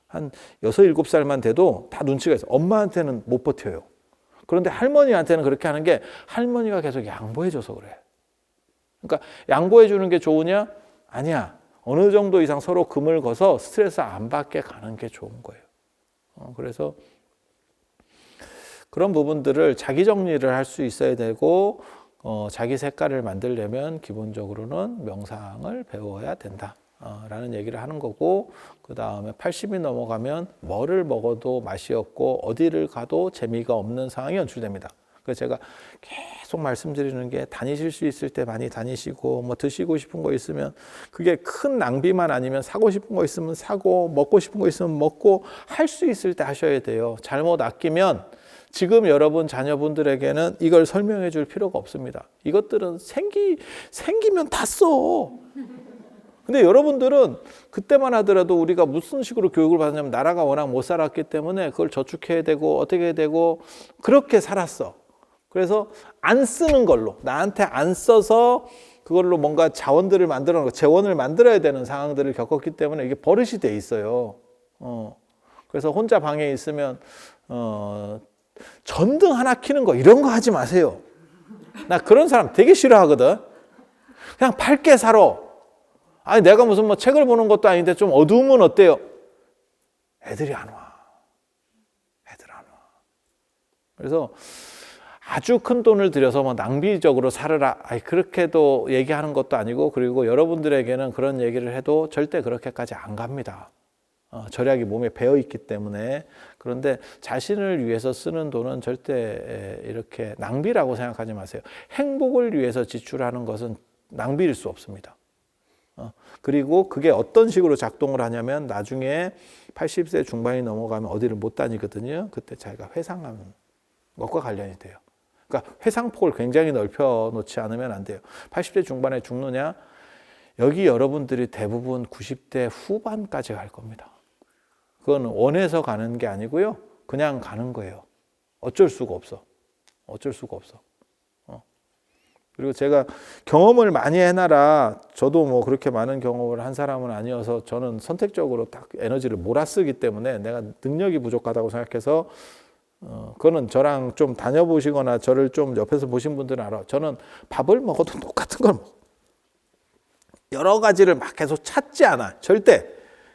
한 6, 7살만 돼도 다 눈치가 있어. 엄마한테는 못 버텨요. 그런데 할머니한테는 그렇게 하는 게 할머니가 계속 양보해줘서 그래. 그러니까 양보해주는 게 좋으냐? 아니야. 어느 정도 이상 서로 금을 거서 스트레스 안 받게 가는 게 좋은 거예요. 그래서 그런 부분들을 자기 정리를 할 수 있어야 되고 자기 색깔을 만들려면 기본적으로는 명상을 배워야 된다. 라는 얘기를 하는 거고 그 다음에 80이 넘어가면 뭐를 먹어도 맛이 없고 어디를 가도 재미가 없는 상황이 연출됩니다. 그래서 제가 계속 말씀드리는 게 다니실 수 있을 때 많이 다니시고 뭐 드시고 싶은 거 있으면 그게 큰 낭비만 아니면 사고 싶은 거 있으면 사고 먹고 싶은 거 있으면 먹고 할 수 있을 때 하셔야 돼요. 잘못 아끼면 지금 여러분 자녀분들에게는 이걸 설명해 줄 필요가 없습니다. 이것들은 생기면 다 써. 근데 여러분들은 그때만 하더라도 우리가 무슨 식으로 교육을 받았냐면 나라가 워낙 못 살았기 때문에 그걸 저축해야 되고 어떻게 해야 되고 그렇게 살았어. 그래서 안 쓰는 걸로 나한테 안 써서 그걸로 뭔가 자원들을 만들어 재원을 만들어야 되는 상황들을 겪었기 때문에 이게 버릇이 돼 있어요. 그래서 혼자 방에 있으면 전등 하나 켜는 거 이런 거 하지 마세요. 나 그런 사람 되게 싫어하거든. 그냥 밝게 살아. 아니 내가 무슨 뭐 책을 보는 것도 아닌데 좀 어두우면 어때요? 애들이 안 와. 애들 안 와. 그래서 아주 큰 돈을 들여서 뭐 낭비적으로 살으라. 그렇게도 얘기하는 것도 아니고 그리고 여러분들에게는 그런 얘기를 해도 절대 그렇게까지 안 갑니다. 절약이 몸에 배어 있기 때문에. 그런데 자신을 위해서 쓰는 돈은 절대 이렇게 낭비라고 생각하지 마세요. 행복을 위해서 지출하는 것은 낭비일 수 없습니다. 그리고 그게 어떤 식으로 작동을 하냐면 나중에 80세 중반이 넘어가면 어디를 못 다니거든요. 그때 자기가 회상하는 것과 관련이 돼요. 그러니까 회상폭을 굉장히 넓혀 놓지 않으면 안 돼요. 80대 중반에 죽느냐? 여기 여러분들이 대부분 90대 후반까지 갈 겁니다. 그건 원해서 가는 게 아니고요. 그냥 가는 거예요. 어쩔 수가 없어. 어쩔 수가 없어. 그리고 제가 경험을 많이 해놔라. 저도 뭐 그렇게 많은 경험을 한 사람은 아니어서 저는 선택적으로 딱 에너지를 몰아쓰기 때문에 내가 능력이 부족하다고 생각해서 그거는 저랑 좀 다녀보시거나 저를 좀 옆에서 보신 분들은 알아. 저는 밥을 먹어도 똑같은 걸 먹어. 여러 가지를 막 계속 찾지 않아. 절대.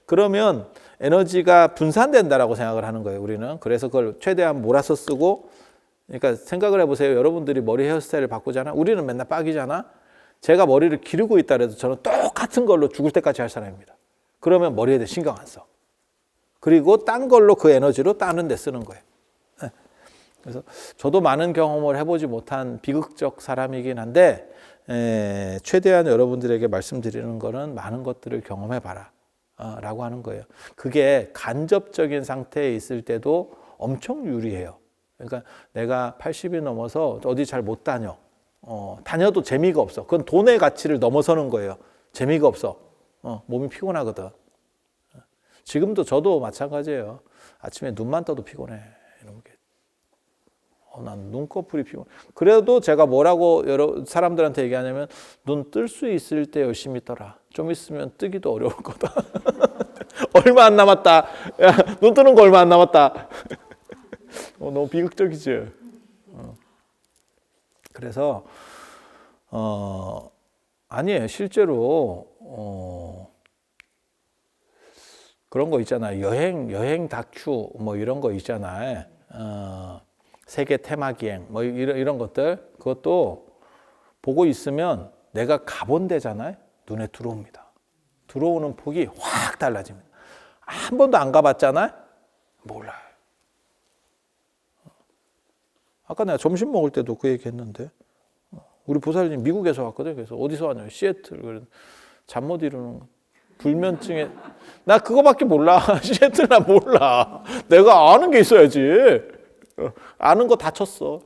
그러면 에너지가 분산된다라고 생각을 하는 거예요. 우리는. 그래서 그걸 최대한 몰아서 쓰고 그러니까 생각을 해보세요. 여러분들이 머리 헤어스타일을 바꾸잖아. 우리는 맨날 빡이잖아. 제가 머리를 기르고 있다 그래도 저는 똑같은 걸로 죽을 때까지 할 사람입니다. 그러면 머리에 대해 신경 안 써. 그리고 딴 걸로 그 에너지로 다른 데 쓰는 거예요. 그래서 저도 많은 경험을 해보지 못한 비극적 사람이긴 한데 최대한 여러분들에게 말씀드리는 거는 많은 것들을 경험해봐라 라고 하는 거예요. 그게 간접적인 상태에 있을 때도 엄청 유리해요. 그러니까 내가 80이 넘어서 어디 잘 못 다녀. 다녀도 재미가 없어. 그건 돈의 가치를 넘어서는 거예요. 재미가 없어. 몸이 피곤하거든. 지금도 저도 마찬가지예요. 아침에 눈만 떠도 피곤해. 이런 게. 난 눈꺼풀이 피곤해. 그래도 제가 뭐라고 여러 사람들한테 얘기하냐면 눈 뜰 수 있을 때 열심히 떠라. 좀 있으면 뜨기도 어려울 거다. 얼마 안 남았다. 야, 눈 뜨는 거 얼마 안 남았다. 너무 비극적이지. 그래서 아니에요. 실제로 그런 거 있잖아요. 여행 다큐 뭐 이런 거 있잖아요. 세계 테마 기행 뭐 이런 것들 그것도 보고 있으면 내가 가본 데잖아요. 눈에 들어옵니다. 들어오는 폭이 확 달라집니다. 한 번도 안 가봤잖아요. 몰라요. 아까 내가 점심 먹을 때도 그 얘기 했는데 우리 보살님 미국에서 왔거든. 그래서 어디서 왔냐면 시애틀. 잠 못 이루는 거. 불면증에 나 그거밖에 몰라. 시애틀 나 몰라. 내가 아는 게 있어야지. 아는 거 다 쳤어.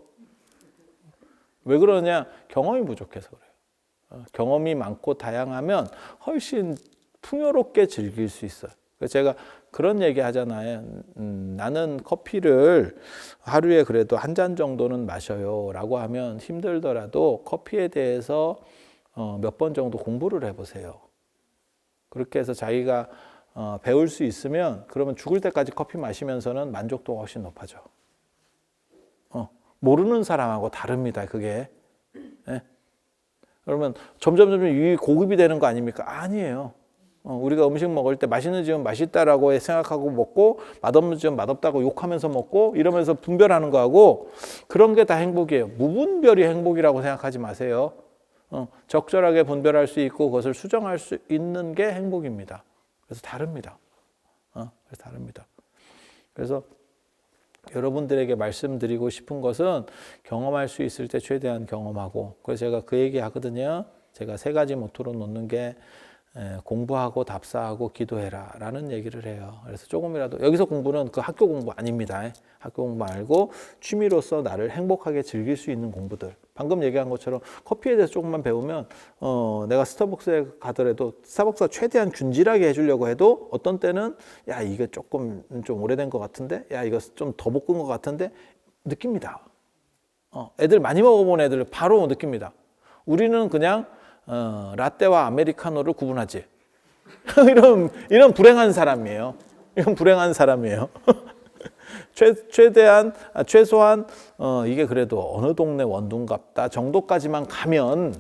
왜 그러냐? 경험이 부족해서 그래요. 경험이 많고 다양하면 훨씬 풍요롭게 즐길 수 있어요. 그래서 제가 그런 얘기 하잖아요. 나는 커피를 하루에 그래도 한 잔 정도는 마셔요 라고 하면 힘들더라도 커피에 대해서 몇 번 정도 공부를 해보세요. 그렇게 해서 자기가 배울 수 있으면 그러면 죽을 때까지 커피 마시면서는 만족도가 훨씬 높아져. 모르는 사람하고 다릅니다. 그게. 네? 그러면 점점 이 고급이 되는 거 아닙니까? 아니에요. 우리가 음식 먹을 때 맛있는 집은 맛있다라고 생각하고 먹고 맛없는 집은 맛없다고 욕하면서 먹고 이러면서 분별하는 거하고 그런 게 다 행복이에요. 무분별이 행복이라고 생각하지 마세요. 적절하게 분별할 수 있고 그것을 수정할 수 있는 게 행복입니다. 그래서 다릅니다. 그래서 다릅니다. 그래서 여러분들에게 말씀드리고 싶은 것은 경험할 수 있을 때 최대한 경험하고 그래서 제가 그 얘기 하거든요. 제가 3가지 모토로 놓는 게 공부하고 답사하고 기도해라 라는 얘기를 해요. 그래서 조금이라도 여기서 공부는 그 학교 공부 아닙니다. 학교 공부 말고 취미로서 나를 행복하게 즐길 수 있는 공부들. 방금 얘기한 것처럼 커피에 대해서 조금만 배우면 내가 스타벅스에 가더라도 스타벅스가 최대한 균질하게 해주려고 해도 어떤 때는 야 이게 조금 좀 오래된 것 같은데 야 이거 좀 더 볶은 것 같은데 느낍니다. 애들 많이 먹어본 애들 바로 느낍니다. 우리는 그냥 라떼와 아메리카노를 구분하지. 이런 불행한 사람이에요. 이런 불행한 사람이에요. 최소한 이게 그래도 어느 동네 원둥갑다 정도까지만 가면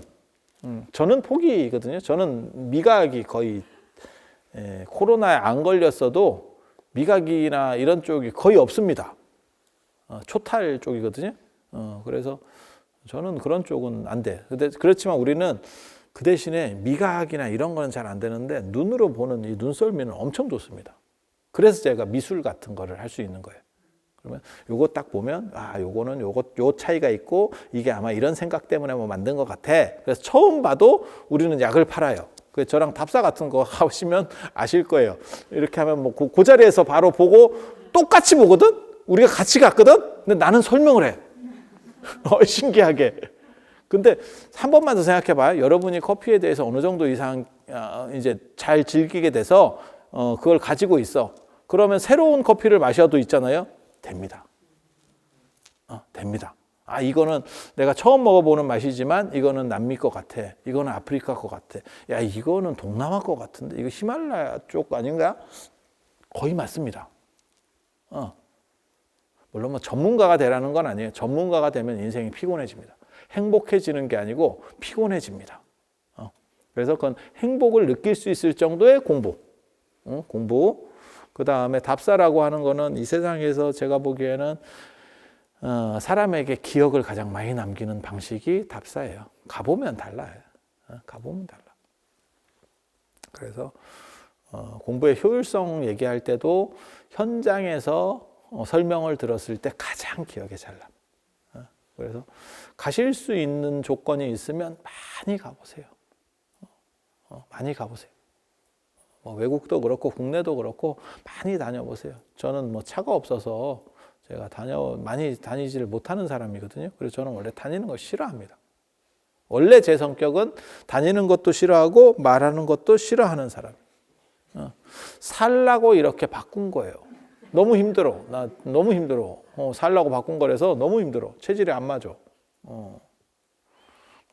저는 포기거든요. 저는 미각이 거의 코로나에 안 걸렸어도 미각이나 이런 쪽이 거의 없습니다. 초탈 쪽이거든요. 그래서 저는 그런 쪽은 안 돼. 그렇지만 우리는 그 대신에 미각이나 이런 거는 잘 안 되는데 눈으로 보는 이 눈썰미는 엄청 좋습니다. 그래서 제가 미술 같은 거를 할 수 있는 거예요. 그러면 요거 딱 보면 요거는 요 차이가 있고 이게 아마 이런 생각 때문에 뭐 만든 것 같아. 그래서 처음 봐도 우리는 약을 팔아요. 그래서 저랑 답사 같은 거 하시면 아실 거예요. 이렇게 하면 뭐 그 자리에서 바로 보고 똑같이 보거든. 우리가 같이 갔거든. 근데 나는 설명을 해. 신기하게. 근데 한 번만 더 생각해 봐요. 여러분이 커피에 대해서 어느 정도 이상 이제 잘 즐기게 돼서 그걸 가지고 있어. 그러면 새로운 커피를 마셔도 있잖아요. 됩니다. 됩니다. 이거는 내가 처음 먹어보는 맛이지만 이거는 남미 것 같아. 이거는 아프리카 것 같아. 야, 이거는 동남아 것 같은데 이거 히말라야 쪽 아닌가? 거의 맞습니다. 물론 뭐 전문가가 되라는 건 아니에요. 전문가가 되면 인생이 피곤해집니다. 행복해지는 게 아니고 피곤해집니다. 그래서 그건 행복을 느낄 수 있을 정도의 공부. 공부. 그 다음에 답사라고 하는 거는 이 세상에서 제가 보기에는 사람에게 기억을 가장 많이 남기는 방식이 답사예요. 가보면 달라요. 가보면 달라. 그래서 공부의 효율성 얘기할 때도 현장에서 설명을 들었을 때 가장 기억에 잘 남아요. 그래서 가실 수 있는 조건이 있으면 많이 가보세요. 많이 가보세요. 뭐 외국도 그렇고 국내도 그렇고 많이 다녀보세요. 저는 뭐 차가 없어서 제가 많이 다니지를 못하는 사람이거든요. 그래서 저는 원래 다니는 거 싫어합니다. 원래 제 성격은 다니는 것도 싫어하고 말하는 것도 싫어하는 사람. 살라고 이렇게 바꾼 거예요. 너무 힘들어. 나 너무 힘들어. 살라고 바꾼 거라서 너무 힘들어. 체질이 안 맞아.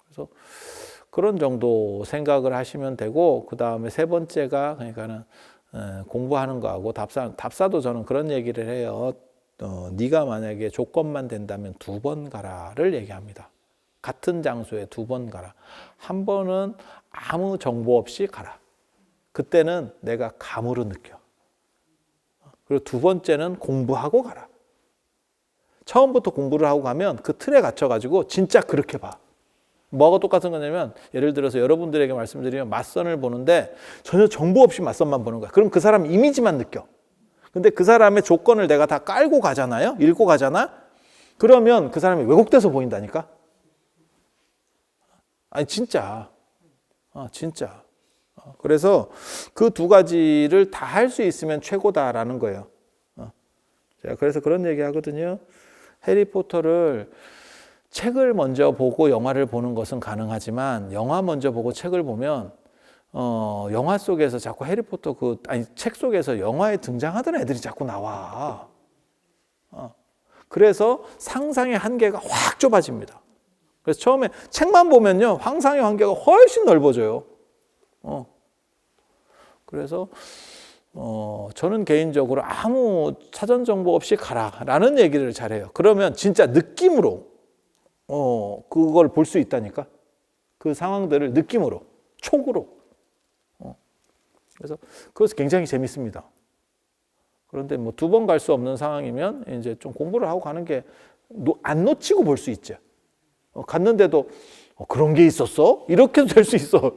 그래서 그런 정도 생각을 하시면 되고, 그 다음에 3번째가 그러니까는 공부하는 거하고 답사도 저는 그런 얘기를 해요. 네가 만약에 조건만 된다면 2번 가라를 얘기합니다. 같은 장소에 2번 가라. 한 번은 아무 정보 없이 가라. 그때는 내가 감으로 느껴. 그리고 2번째는 공부하고 가라. 처음부터 공부를 하고 가면 그 틀에 갇혀가지고 진짜 그렇게 봐. 뭐가 똑같은 거냐면 예를 들어서 여러분들에게 말씀드리면 맞선을 보는데 전혀 정보 없이 맞선만 보는 거야. 그럼 그 사람 이미지만 느껴. 근데 그 사람의 조건을 내가 다 깔고 가잖아요. 읽고 가잖아. 그러면 그 사람이 왜곡돼서 보인다니까. 아니 진짜. 진짜. 그래서 그 2가지를 다 할 수 있으면 최고다라는 거예요. 제가 그래서 그런 얘기 하거든요. 해리포터를 책을 먼저 보고 영화를 보는 것은 가능하지만 영화 먼저 보고 책을 보면 영화 속에서 자꾸 해리포터 책 속에서 영화에 등장하던 애들이 자꾸 나와. 그래서 상상의 한계가 확 좁아집니다. 그래서 처음에 책만 보면요, 상상의 한계가 훨씬 넓어져요. 그래서 저는 개인적으로 아무 사전 정보 없이 가라라는 얘기를 잘해요. 그러면 진짜 느낌으로 그걸 볼 수 있다니까. 그 상황들을 느낌으로, 촉으로. 그래서 그것이 굉장히 재밌습니다. 그런데 뭐 2번 갈 수 없는 상황이면 이제 좀 공부를 하고 가는 게 안 놓치고 볼 수 있죠. 갔는데도 그런 게 있었어? 이렇게도 될 수 있어.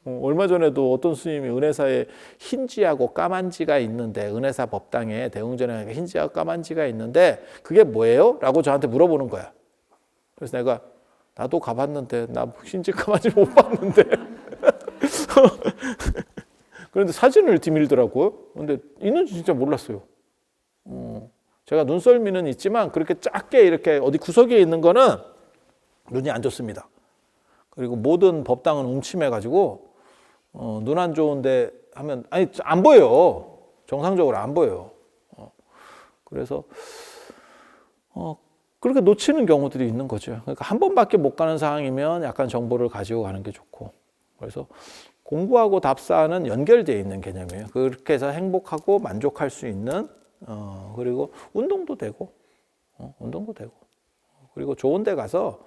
얼마 전에도 어떤 스님이 은혜사에 흰지하고 까만지가 있는데, 은혜사 법당에 대웅전에 흰지하고 까만지가 있는데 그게 뭐예요? 라고 저한테 물어보는 거야. 그래서 내가 나도 가봤는데 나 흰지 까만지 못 봤는데 그런데 사진을 뒤밀더라고요. 근데 있는지 진짜 몰랐어요. 제가 눈썰미는 있지만 그렇게 작게 이렇게 어디 구석에 있는 거는 눈이 안 좋습니다. 그리고 모든 법당은 음침해가지고 눈 안 좋은데 하면 안 보여요. 정상적으로 안 보여요. 그래서 그렇게 놓치는 경우들이 있는 거죠. 그러니까 한 번밖에 못 가는 상황이면 약간 정보를 가지고 가는 게 좋고, 그래서 공부하고 답사는 연결되어 있는 개념이에요. 그렇게 해서 행복하고 만족할 수 있는, 그리고 운동도 되고, 그리고 좋은 데 가서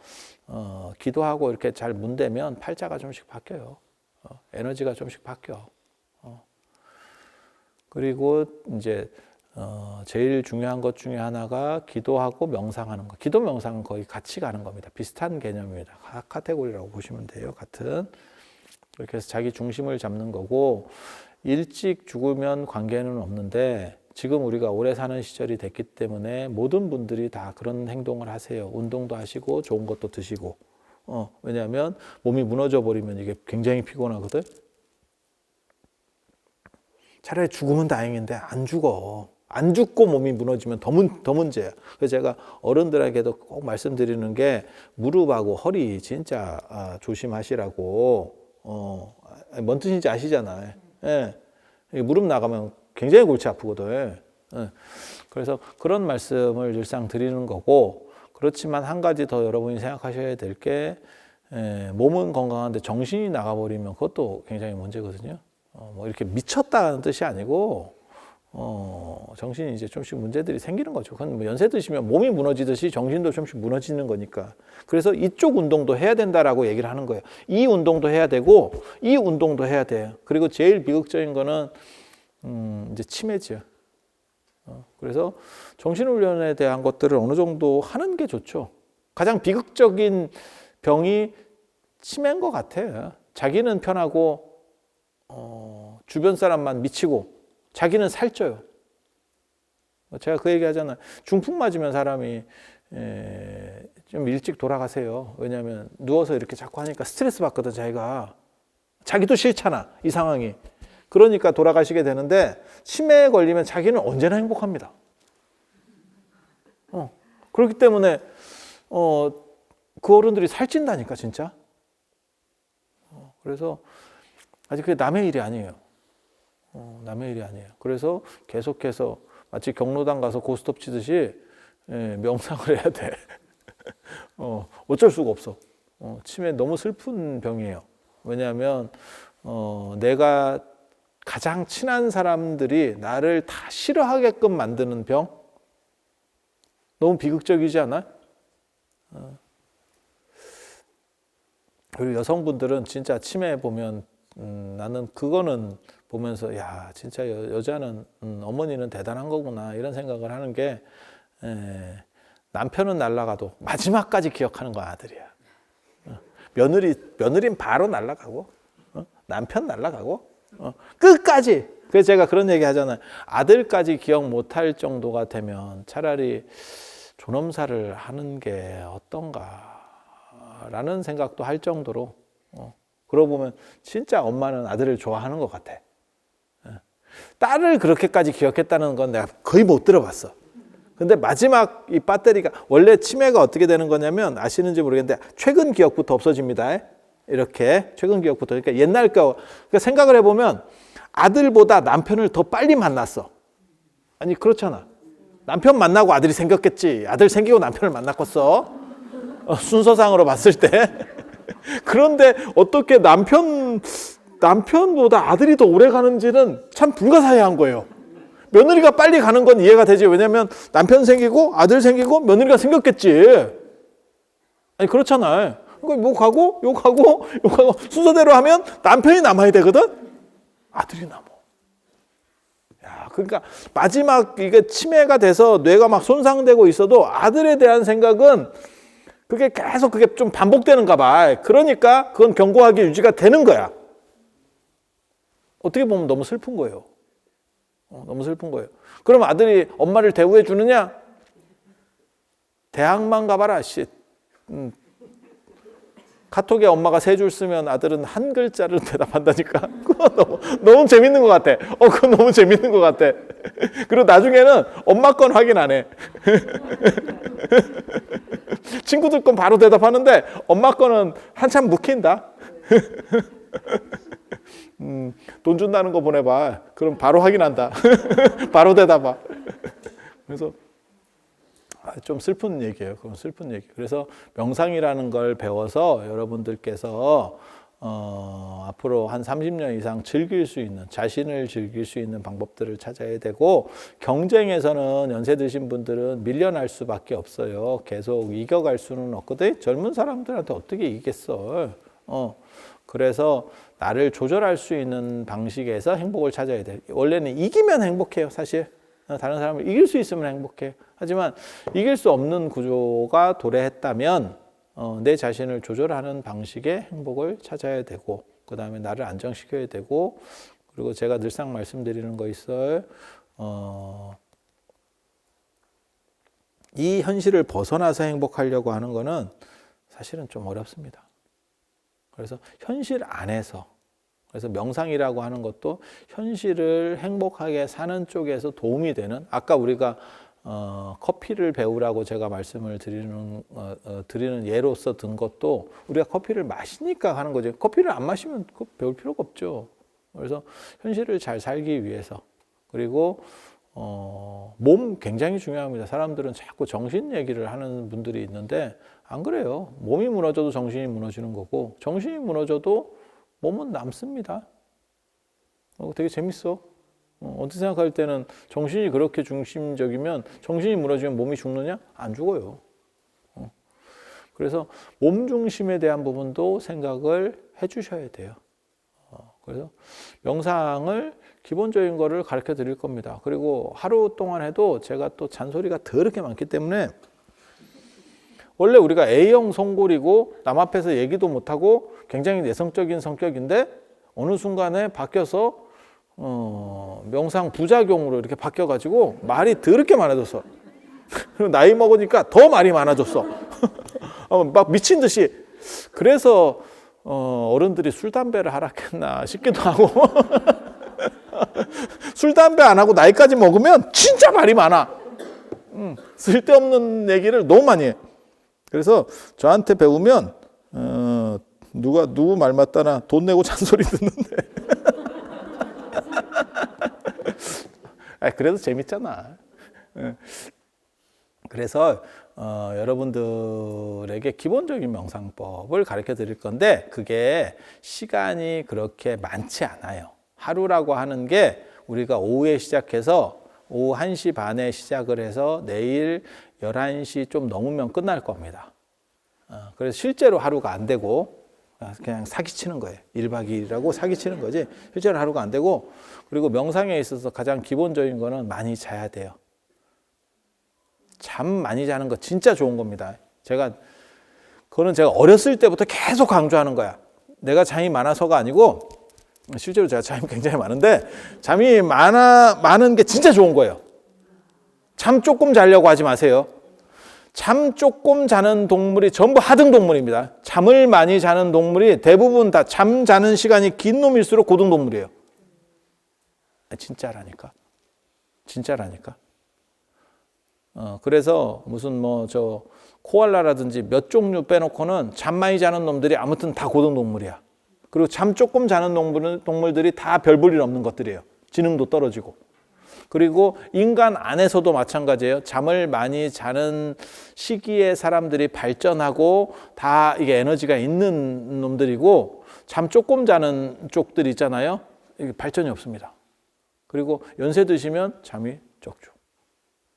기도하고 이렇게 잘 문대면 팔자가 좀씩 바뀌어요. 에너지가 좀씩 바뀌어. 그리고 이제 제일 중요한 것 중에 하나가 기도하고 명상하는 거. 기도 명상은 거의 같이 가는 겁니다. 비슷한 개념입니다. 카테고리라고 보시면 돼요. 같은. 이렇게 해서 자기 중심을 잡는 거고, 일찍 죽으면 관계는 없는데 지금 우리가 오래 사는 시절이 됐기 때문에 모든 분들이 다 그런 행동을 하세요. 운동도 하시고 좋은 것도 드시고. 왜냐하면 몸이 무너져 버리면 이게 굉장히 피곤하거든. 차라리 죽으면 다행인데 안 죽어. 안 죽고 몸이 무너지면 더 문제야. 그래서 제가 어른들에게도 꼭 말씀드리는 게 무릎하고 허리 진짜 조심하시라고. 뭔 뜻인지 아시잖아요. 예. 무릎 나가면 굉장히 골치 아프거든. 예. 그래서 그런 말씀을 늘상 드리는 거고, 그렇지만 한 가지 더 여러분이 생각하셔야 될 게, 몸은 건강한데 정신이 나가버리면 그것도 굉장히 문제거든요. 뭐 이렇게 미쳤다는 뜻이 아니고, 정신이 이제 좀씩 문제들이 생기는 거죠. 그건 뭐 연세 드시면 몸이 무너지듯이 정신도 좀씩 무너지는 거니까. 그래서 이쪽 운동도 해야 된다라고 얘기를 하는 거예요. 이 운동도 해야 되고, 이 운동도 해야 돼요. 그리고 제일 비극적인 거는, 이제 치매죠. 그래서 정신훈련에 대한 것들을 어느 정도 하는 게 좋죠. 가장 비극적인 병이 치매인 것 같아요. 자기는 편하고, 주변 사람만 미치고, 자기는 살쪄요. 제가 그 얘기 하잖아요. 중풍 맞으면 사람이 좀 일찍 돌아가세요. 왜냐하면 누워서 이렇게 자꾸 하니까 스트레스 받거든, 자기가. 자기도 싫잖아, 이 상황이. 그러니까 돌아가시게 되는데, 치매에 걸리면 자기는 언제나 행복합니다. 그렇기 때문에 그 어른들이 살찐다니까, 진짜. 그래서 아직 그게 남의 일이 아니에요. 남의 일이 아니에요. 그래서 계속해서 마치 경로당 가서 고스톱 치듯이 명상을 해야 돼. 어쩔 수가 없어. 치매 너무 슬픈 병이에요. 왜냐하면 내가 가장 친한 사람들이 나를 다 싫어하게끔 만드는 병? 너무 비극적이지 않아요? 그리고 여성분들은 진짜 치매 보면 나는 그거는 보면서 야 진짜 여자는 어머니는 대단한 거구나 이런 생각을 하는 게 남편은 날아가도 마지막까지 기억하는 거 아들이야. 며느리는 바로 날아가고 남편 날아가고 끝까지. 그래서 제가 그런 얘기 하잖아요. 아들까지 기억 못할 정도가 되면 차라리 존엄사를 하는 게 어떤가라는 생각도 할 정도로 그러고 보면 진짜 엄마는 아들을 좋아하는 것 같아. 딸을 그렇게까지 기억했다는 건 내가 거의 못 들어봤어. 근데 마지막 이 배터리가 원래 치매가 어떻게 되는 거냐면 아시는지 모르겠는데 최근 기억부터 없어집니다. 이렇게 최근 기억부터. 그러니까 옛날 거 그러니까 생각을 해보면 아들보다 남편을 더 빨리 만났어. 아니 그렇잖아. 남편 만나고 아들이 생겼겠지. 아들 생기고 남편을 만났겠어. 순서상으로 봤을 때. 그런데 어떻게 남편보다 아들이 더 오래 가는지는 참 불가사의한 거예요. 며느리가 빨리 가는 건 이해가 되지. 왜냐면 남편 생기고 아들 생기고 며느리가 생겼겠지. 아니 그렇잖아요. 그러니까 뭐 가고 요 가고 순서대로 하면 남편이 남아야 되거든. 아들이 남아. 야, 그러니까 마지막 이게 치매가 돼서 뇌가 막 손상되고 있어도 아들에 대한 생각은 그게 계속 그게 좀 반복되는가 봐. 그러니까 그건 견고하게 유지가 되는 거야. 어떻게 보면 너무 슬픈 거예요. 너무 슬픈 거예요. 그럼 아들이 엄마를 대우해 주느냐? 대학만 가봐라. 카톡에 엄마가 3줄 쓰면 아들은 한 글자를 대답한다니까. 그거 너무 재밌는 것 같아. 그거 너무 재밌는 것 같아. 그리고 나중에는 엄마 건 확인 안 해. 친구들 건 바로 대답하는데 엄마 거는 한참 묵힌다. 돈 준다는 거 보내봐. 그럼 바로 확인한다. 바로 대답하. 그래서 좀 슬픈 얘기예요. 그건 슬픈 얘기. 그래서 명상이라는 걸 배워서 여러분들께서 앞으로 한 30년 이상 즐길 수 있는, 자신을 즐길 수 있는 방법들을 찾아야 되고, 경쟁에서는 연세 드신 분들은 밀려날 수밖에 없어요. 계속 이겨갈 수는 없거든. 젊은 사람들한테 어떻게 이기겠어. 그래서 나를 조절할 수 있는 방식에서 행복을 찾아야 돼. 원래는 이기면 행복해요, 사실. 다른 사람을 이길 수 있으면 행복해. 하지만 이길 수 없는 구조가 도래했다면 내 자신을 조절하는 방식의 행복을 찾아야 되고, 그 다음에 나를 안정시켜야 되고, 그리고 제가 늘상 말씀드리는 거 있어요. 이 현실을 벗어나서 행복하려고 하는 거는 사실은 좀 어렵습니다. 그래서 현실 안에서, 그래서 명상이라고 하는 것도 현실을 행복하게 사는 쪽에서 도움이 되는, 아까 우리가 커피를 배우라고 제가 말씀을 드리는 예로서 든 것도 우리가 커피를 마시니까 하는 거죠. 커피를 안 마시면 배울 필요가 없죠. 그래서 현실을 잘 살기 위해서, 그리고 몸 굉장히 중요합니다. 사람들은 자꾸 정신 얘기를 하는 분들이 있는데 안 그래요. 몸이 무너져도 정신이 무너지는 거고, 정신이 무너져도 몸은 남습니다. 되게 재밌어. 어떻게 생각할 때는 정신이 그렇게 중심적이면 정신이 무너지면 몸이 죽느냐? 안 죽어요. 그래서 몸 중심에 대한 부분도 생각을 해 주셔야 돼요. 그래서 명상을 기본적인 거를 가르쳐 드릴 겁니다. 그리고 하루 동안 해도 제가 또 잔소리가 더럽게 많기 때문에, 원래 우리가 A형 송골이고 남 앞에서 얘기도 못하고 굉장히 내성적인 성격인데 어느 순간에 바뀌어서 명상 부작용으로 이렇게 바뀌어가지고 말이 더럽게 많아졌어. 그리고 나이 먹으니까 더 말이 많아졌어. 막 미친 듯이. 그래서 어른들이 술, 담배를 하락했나 싶기도 하고. 술, 담배 안 하고 나이까지 먹으면 진짜 말이 많아. 쓸데없는 얘기를 너무 많이 해. 그래서 저한테 배우면 누구 말 맞다나 돈 내고 잔소리 듣는데. 그래도 재밌잖아. 그래서 여러분들에게 기본적인 명상법을 가르쳐 드릴 건데, 그게 시간이 그렇게 많지 않아요. 하루라고 하는 게 우리가 오후에 시작해서 오후 1시 반에 시작을 해서 내일 11시 좀 넘으면 끝날 겁니다. 그래서 실제로 하루가 안 되고 그냥 사기치는 거예요. 1박 2일이라고 사기치는 거지 실제로 하루가 안 되고, 그리고 명상에 있어서 가장 기본적인 거는 많이 자야 돼요. 잠 많이 자는 거 진짜 좋은 겁니다. 그거는 제가 어렸을 때부터 계속 강조하는 거야. 내가 잠이 많아서가 아니고 실제로 제가 잠이 굉장히 많은데, 잠이 많은 게 진짜 좋은 거예요. 잠 조금 자려고 하지 마세요. 잠 조금 자는 동물이 전부 하등 동물입니다. 잠을 많이 자는 동물이 대부분 다 잠 자는 시간이 긴 놈일수록 고등 동물이에요. 진짜라니까. 진짜라니까. 그래서 무슨 뭐 저 코알라라든지 몇 종류 빼놓고는 잠 많이 자는 놈들이 아무튼 다 고등동물이야. 그리고 잠 조금 자는 동물들이 다 별 볼 일 없는 것들이에요. 지능도 떨어지고. 그리고 인간 안에서도 마찬가지예요. 잠을 많이 자는 시기에 사람들이 발전하고 다 이게 에너지가 있는 놈들이고, 잠 조금 자는 쪽들 있잖아요. 이게 발전이 없습니다. 그리고 연세 드시면 잠이 적죠.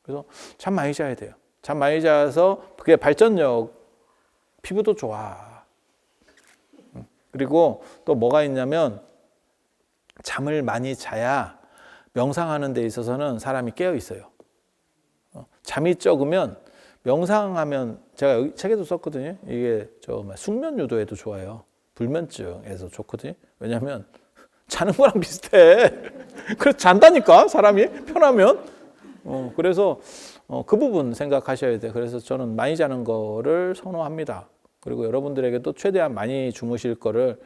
그래서 잠 많이 자야 돼요. 잠 많이 자서 그게 발전력, 피부도 좋아. 그리고 또 뭐가 있냐면, 잠을 많이 자야 명상하는 데 있어서는 사람이 깨어 있어요. 잠이 적으면 명상하면, 제가 여기 책에도 썼거든요. 이게 숙면 유도에도 좋아요. 불면증에서 좋거든요. 왜냐하면 자는 거랑 비슷해. 그래서 잔다니까, 사람이 편하면. 그래서 그 부분 생각하셔야 돼요. 그래서 저는 많이 자는 거를 선호합니다. 그리고 여러분들에게도 최대한 많이 주무실 거를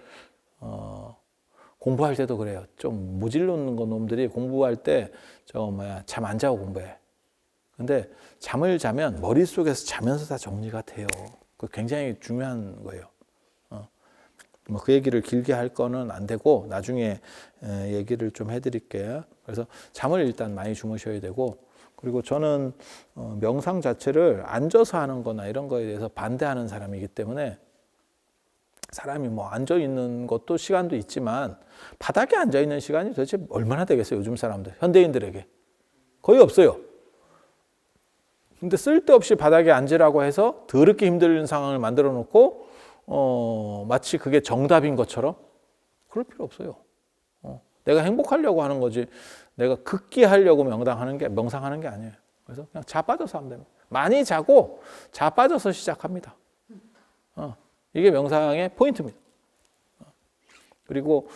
공부할 때도 그래요. 좀 모질르는 거 놈들이 공부할 때 잠 안 자고 공부해. 근데 잠을 자면 머릿속에서 자면서 다 정리가 돼요. 그 굉장히 중요한 거예요. 뭐 그 얘기를 길게 할 거는 안 되고 나중에 얘기를 좀 해드릴게요. 그래서 잠을 일단 많이 주무셔야 되고, 그리고 저는 명상 자체를 앉아서 하는 거나 이런 거에 대해서 반대하는 사람이기 때문에, 사람이 뭐 앉아 있는 것도 시간도 있지만 바닥에 앉아 있는 시간이 도대체 얼마나 되겠어요? 요즘 사람들, 현대인들에게 거의 없어요. 근데 쓸데없이 바닥에 앉으라고 해서 더럽게 힘든 상황을 만들어 놓고 마치 그게 정답인 것처럼, 그럴 필요 없어요. 내가 행복하려고 하는 거지, 내가 극기하려고 명상하는 게 아니에요. 그래서 그냥 자빠져서 하면 됩니다. 많이 자고 자빠져서 시작합니다. 이게 명상의 포인트입니다. 그리고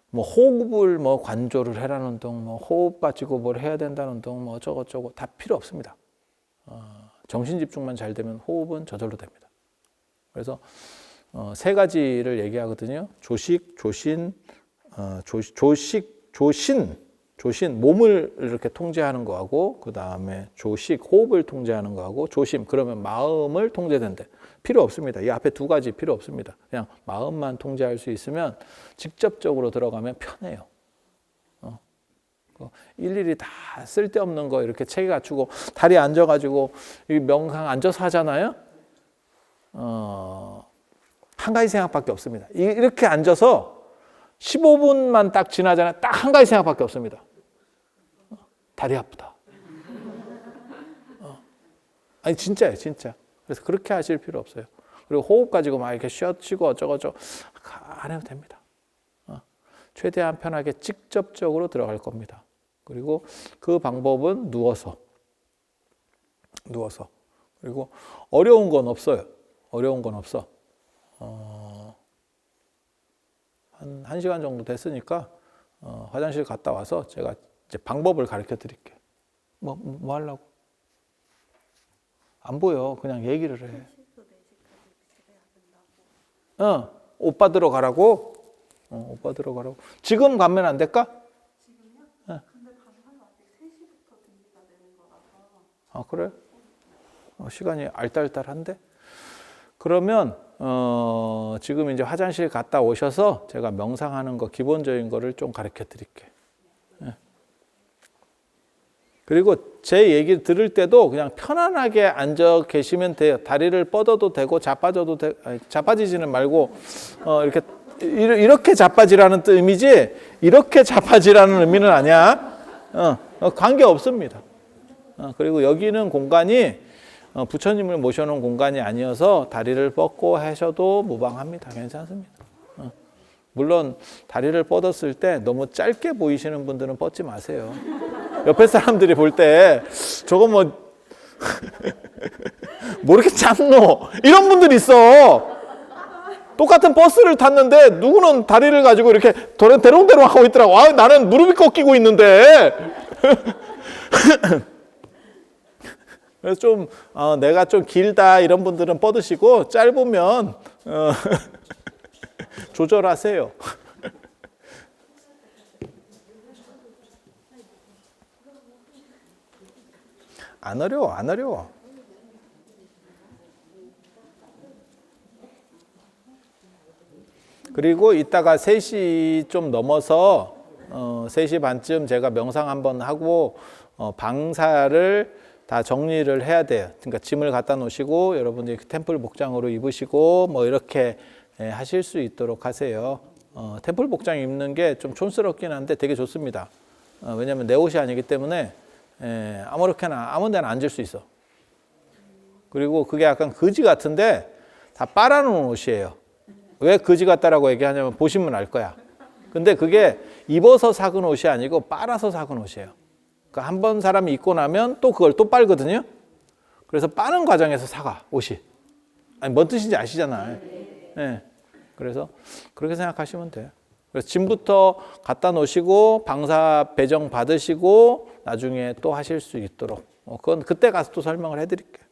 뭐 호흡을 뭐 관조를 해라는 등, 뭐 호흡 가지고 뭘 해야 된다는 등, 뭐 어쩌고저쩌고 다 필요 없습니다. 정신 집중만 잘 되면 호흡은 저절로 됩니다. 그래서 세 가지를 얘기하거든요. 조식, 조신, 조신, 몸을 이렇게 통제하는 거하고, 그 다음에 조식, 호흡을 통제하는 거하고, 조심, 그러면 마음을 통제된대. 필요 없습니다. 이 앞에 두 가지 필요 없습니다. 그냥 마음만 통제할 수 있으면 직접적으로 들어가면 편해요. 일일이 다 쓸데없는 거 이렇게 체계 갖추고 다리 앉아가지고 명상 앉아서 하잖아요. 한 가지 생각밖에 없습니다. 이렇게 앉아서 15분만 딱 지나잖아요. 딱 한 가지 생각밖에 없습니다. 다리 아프다. 아니 진짜예요, 진짜. 그래서 그렇게 하실 필요 없어요. 그리고 호흡 가지고 막 이렇게 쉬고 어쩌고저쩌고 안 해도 됩니다. 최대한 편하게 직접적으로 들어갈 겁니다. 그리고 그 방법은 누워서. 그리고 어려운 건 없어요. 어려운 건 없어. 한 1시간 정도 됐으니까 화장실 갔다 와서 제가 이제 방법을 가르쳐 드릴게요. 뭐 하려고? 안 보여. 그냥 얘기를 해. 오빠 들어가라고? 오빠 들어가라고. 지금 가면 안 될까? 지금요? 근데 방송이 아직 3시부터 준비가 되는 거라서. 아, 그래? 시간이 알딸딸한데? 그러면 지금 이제 화장실 갔다 오셔서 제가 명상하는 거 기본적인 거를 좀 가르쳐 드릴게요. 그리고 제 얘기 들을 때도 그냥 편안하게 앉아 계시면 돼요. 다리를 뻗어도 되고 자빠져도 되고, 자빠지지는 말고 이렇게 자빠지라는 의미지 이렇게 자빠지라는 의미는 아니야. 관계 없습니다. 그리고 여기는 공간이 부처님을 모셔놓은 공간이 아니어서 다리를 뻗고 하셔도 무방합니다. 괜찮습니다. 물론 다리를 뻗었을 때 너무 짧게 보이시는 분들은 뻗지 마세요. 옆에 사람들이 볼 때 저거 뭐 이렇게 짧노? 이런 분들 있어. 똑같은 버스를 탔는데 누구는 다리를 가지고 이렇게 대롱대롱 하고 있더라고. 나는 무릎이 꺾이고 있는데. 그래서 좀 내가 좀 길다 이런 분들은 뻗으시고, 짧으면 조절하세요. 안 어려워, 안 어려워. 그리고 이따가 3시 좀 넘어서 3시 반쯤 제가 명상 한번 하고 방사를 다 정리를 해야 돼요. 그러니까 짐을 갖다 놓으시고 여러분들이 템플 복장으로 입으시고 뭐 이렇게 하실 수 있도록 하세요. 템플 복장 입는 게 좀 촌스럽긴 한데 되게 좋습니다. 왜냐하면 내 옷이 아니기 때문에 아무렇게나 아무 데나 앉을 수 있어. 그리고 그게 약간 거지 같은데 다 빨아놓은 옷이에요. 왜 거지 같다라고 얘기하냐면 보시면 알 거야. 근데 그게 입어서 삭은 옷이 아니고 빨아서 삭은 옷이에요. 그러니까 한 번 사람이 입고 나면 또 그걸 또 빨거든요. 그래서 빠는 과정에서 사가 옷이. 아니 뭔 뜻인지 아시잖아요. 네. 그래서 그렇게 생각하시면 돼요. 그래서 짐부터 갖다 놓으시고 방사 배정 받으시고 나중에 또 하실 수 있도록 그건 그때 가서 또 설명을 해드릴게요.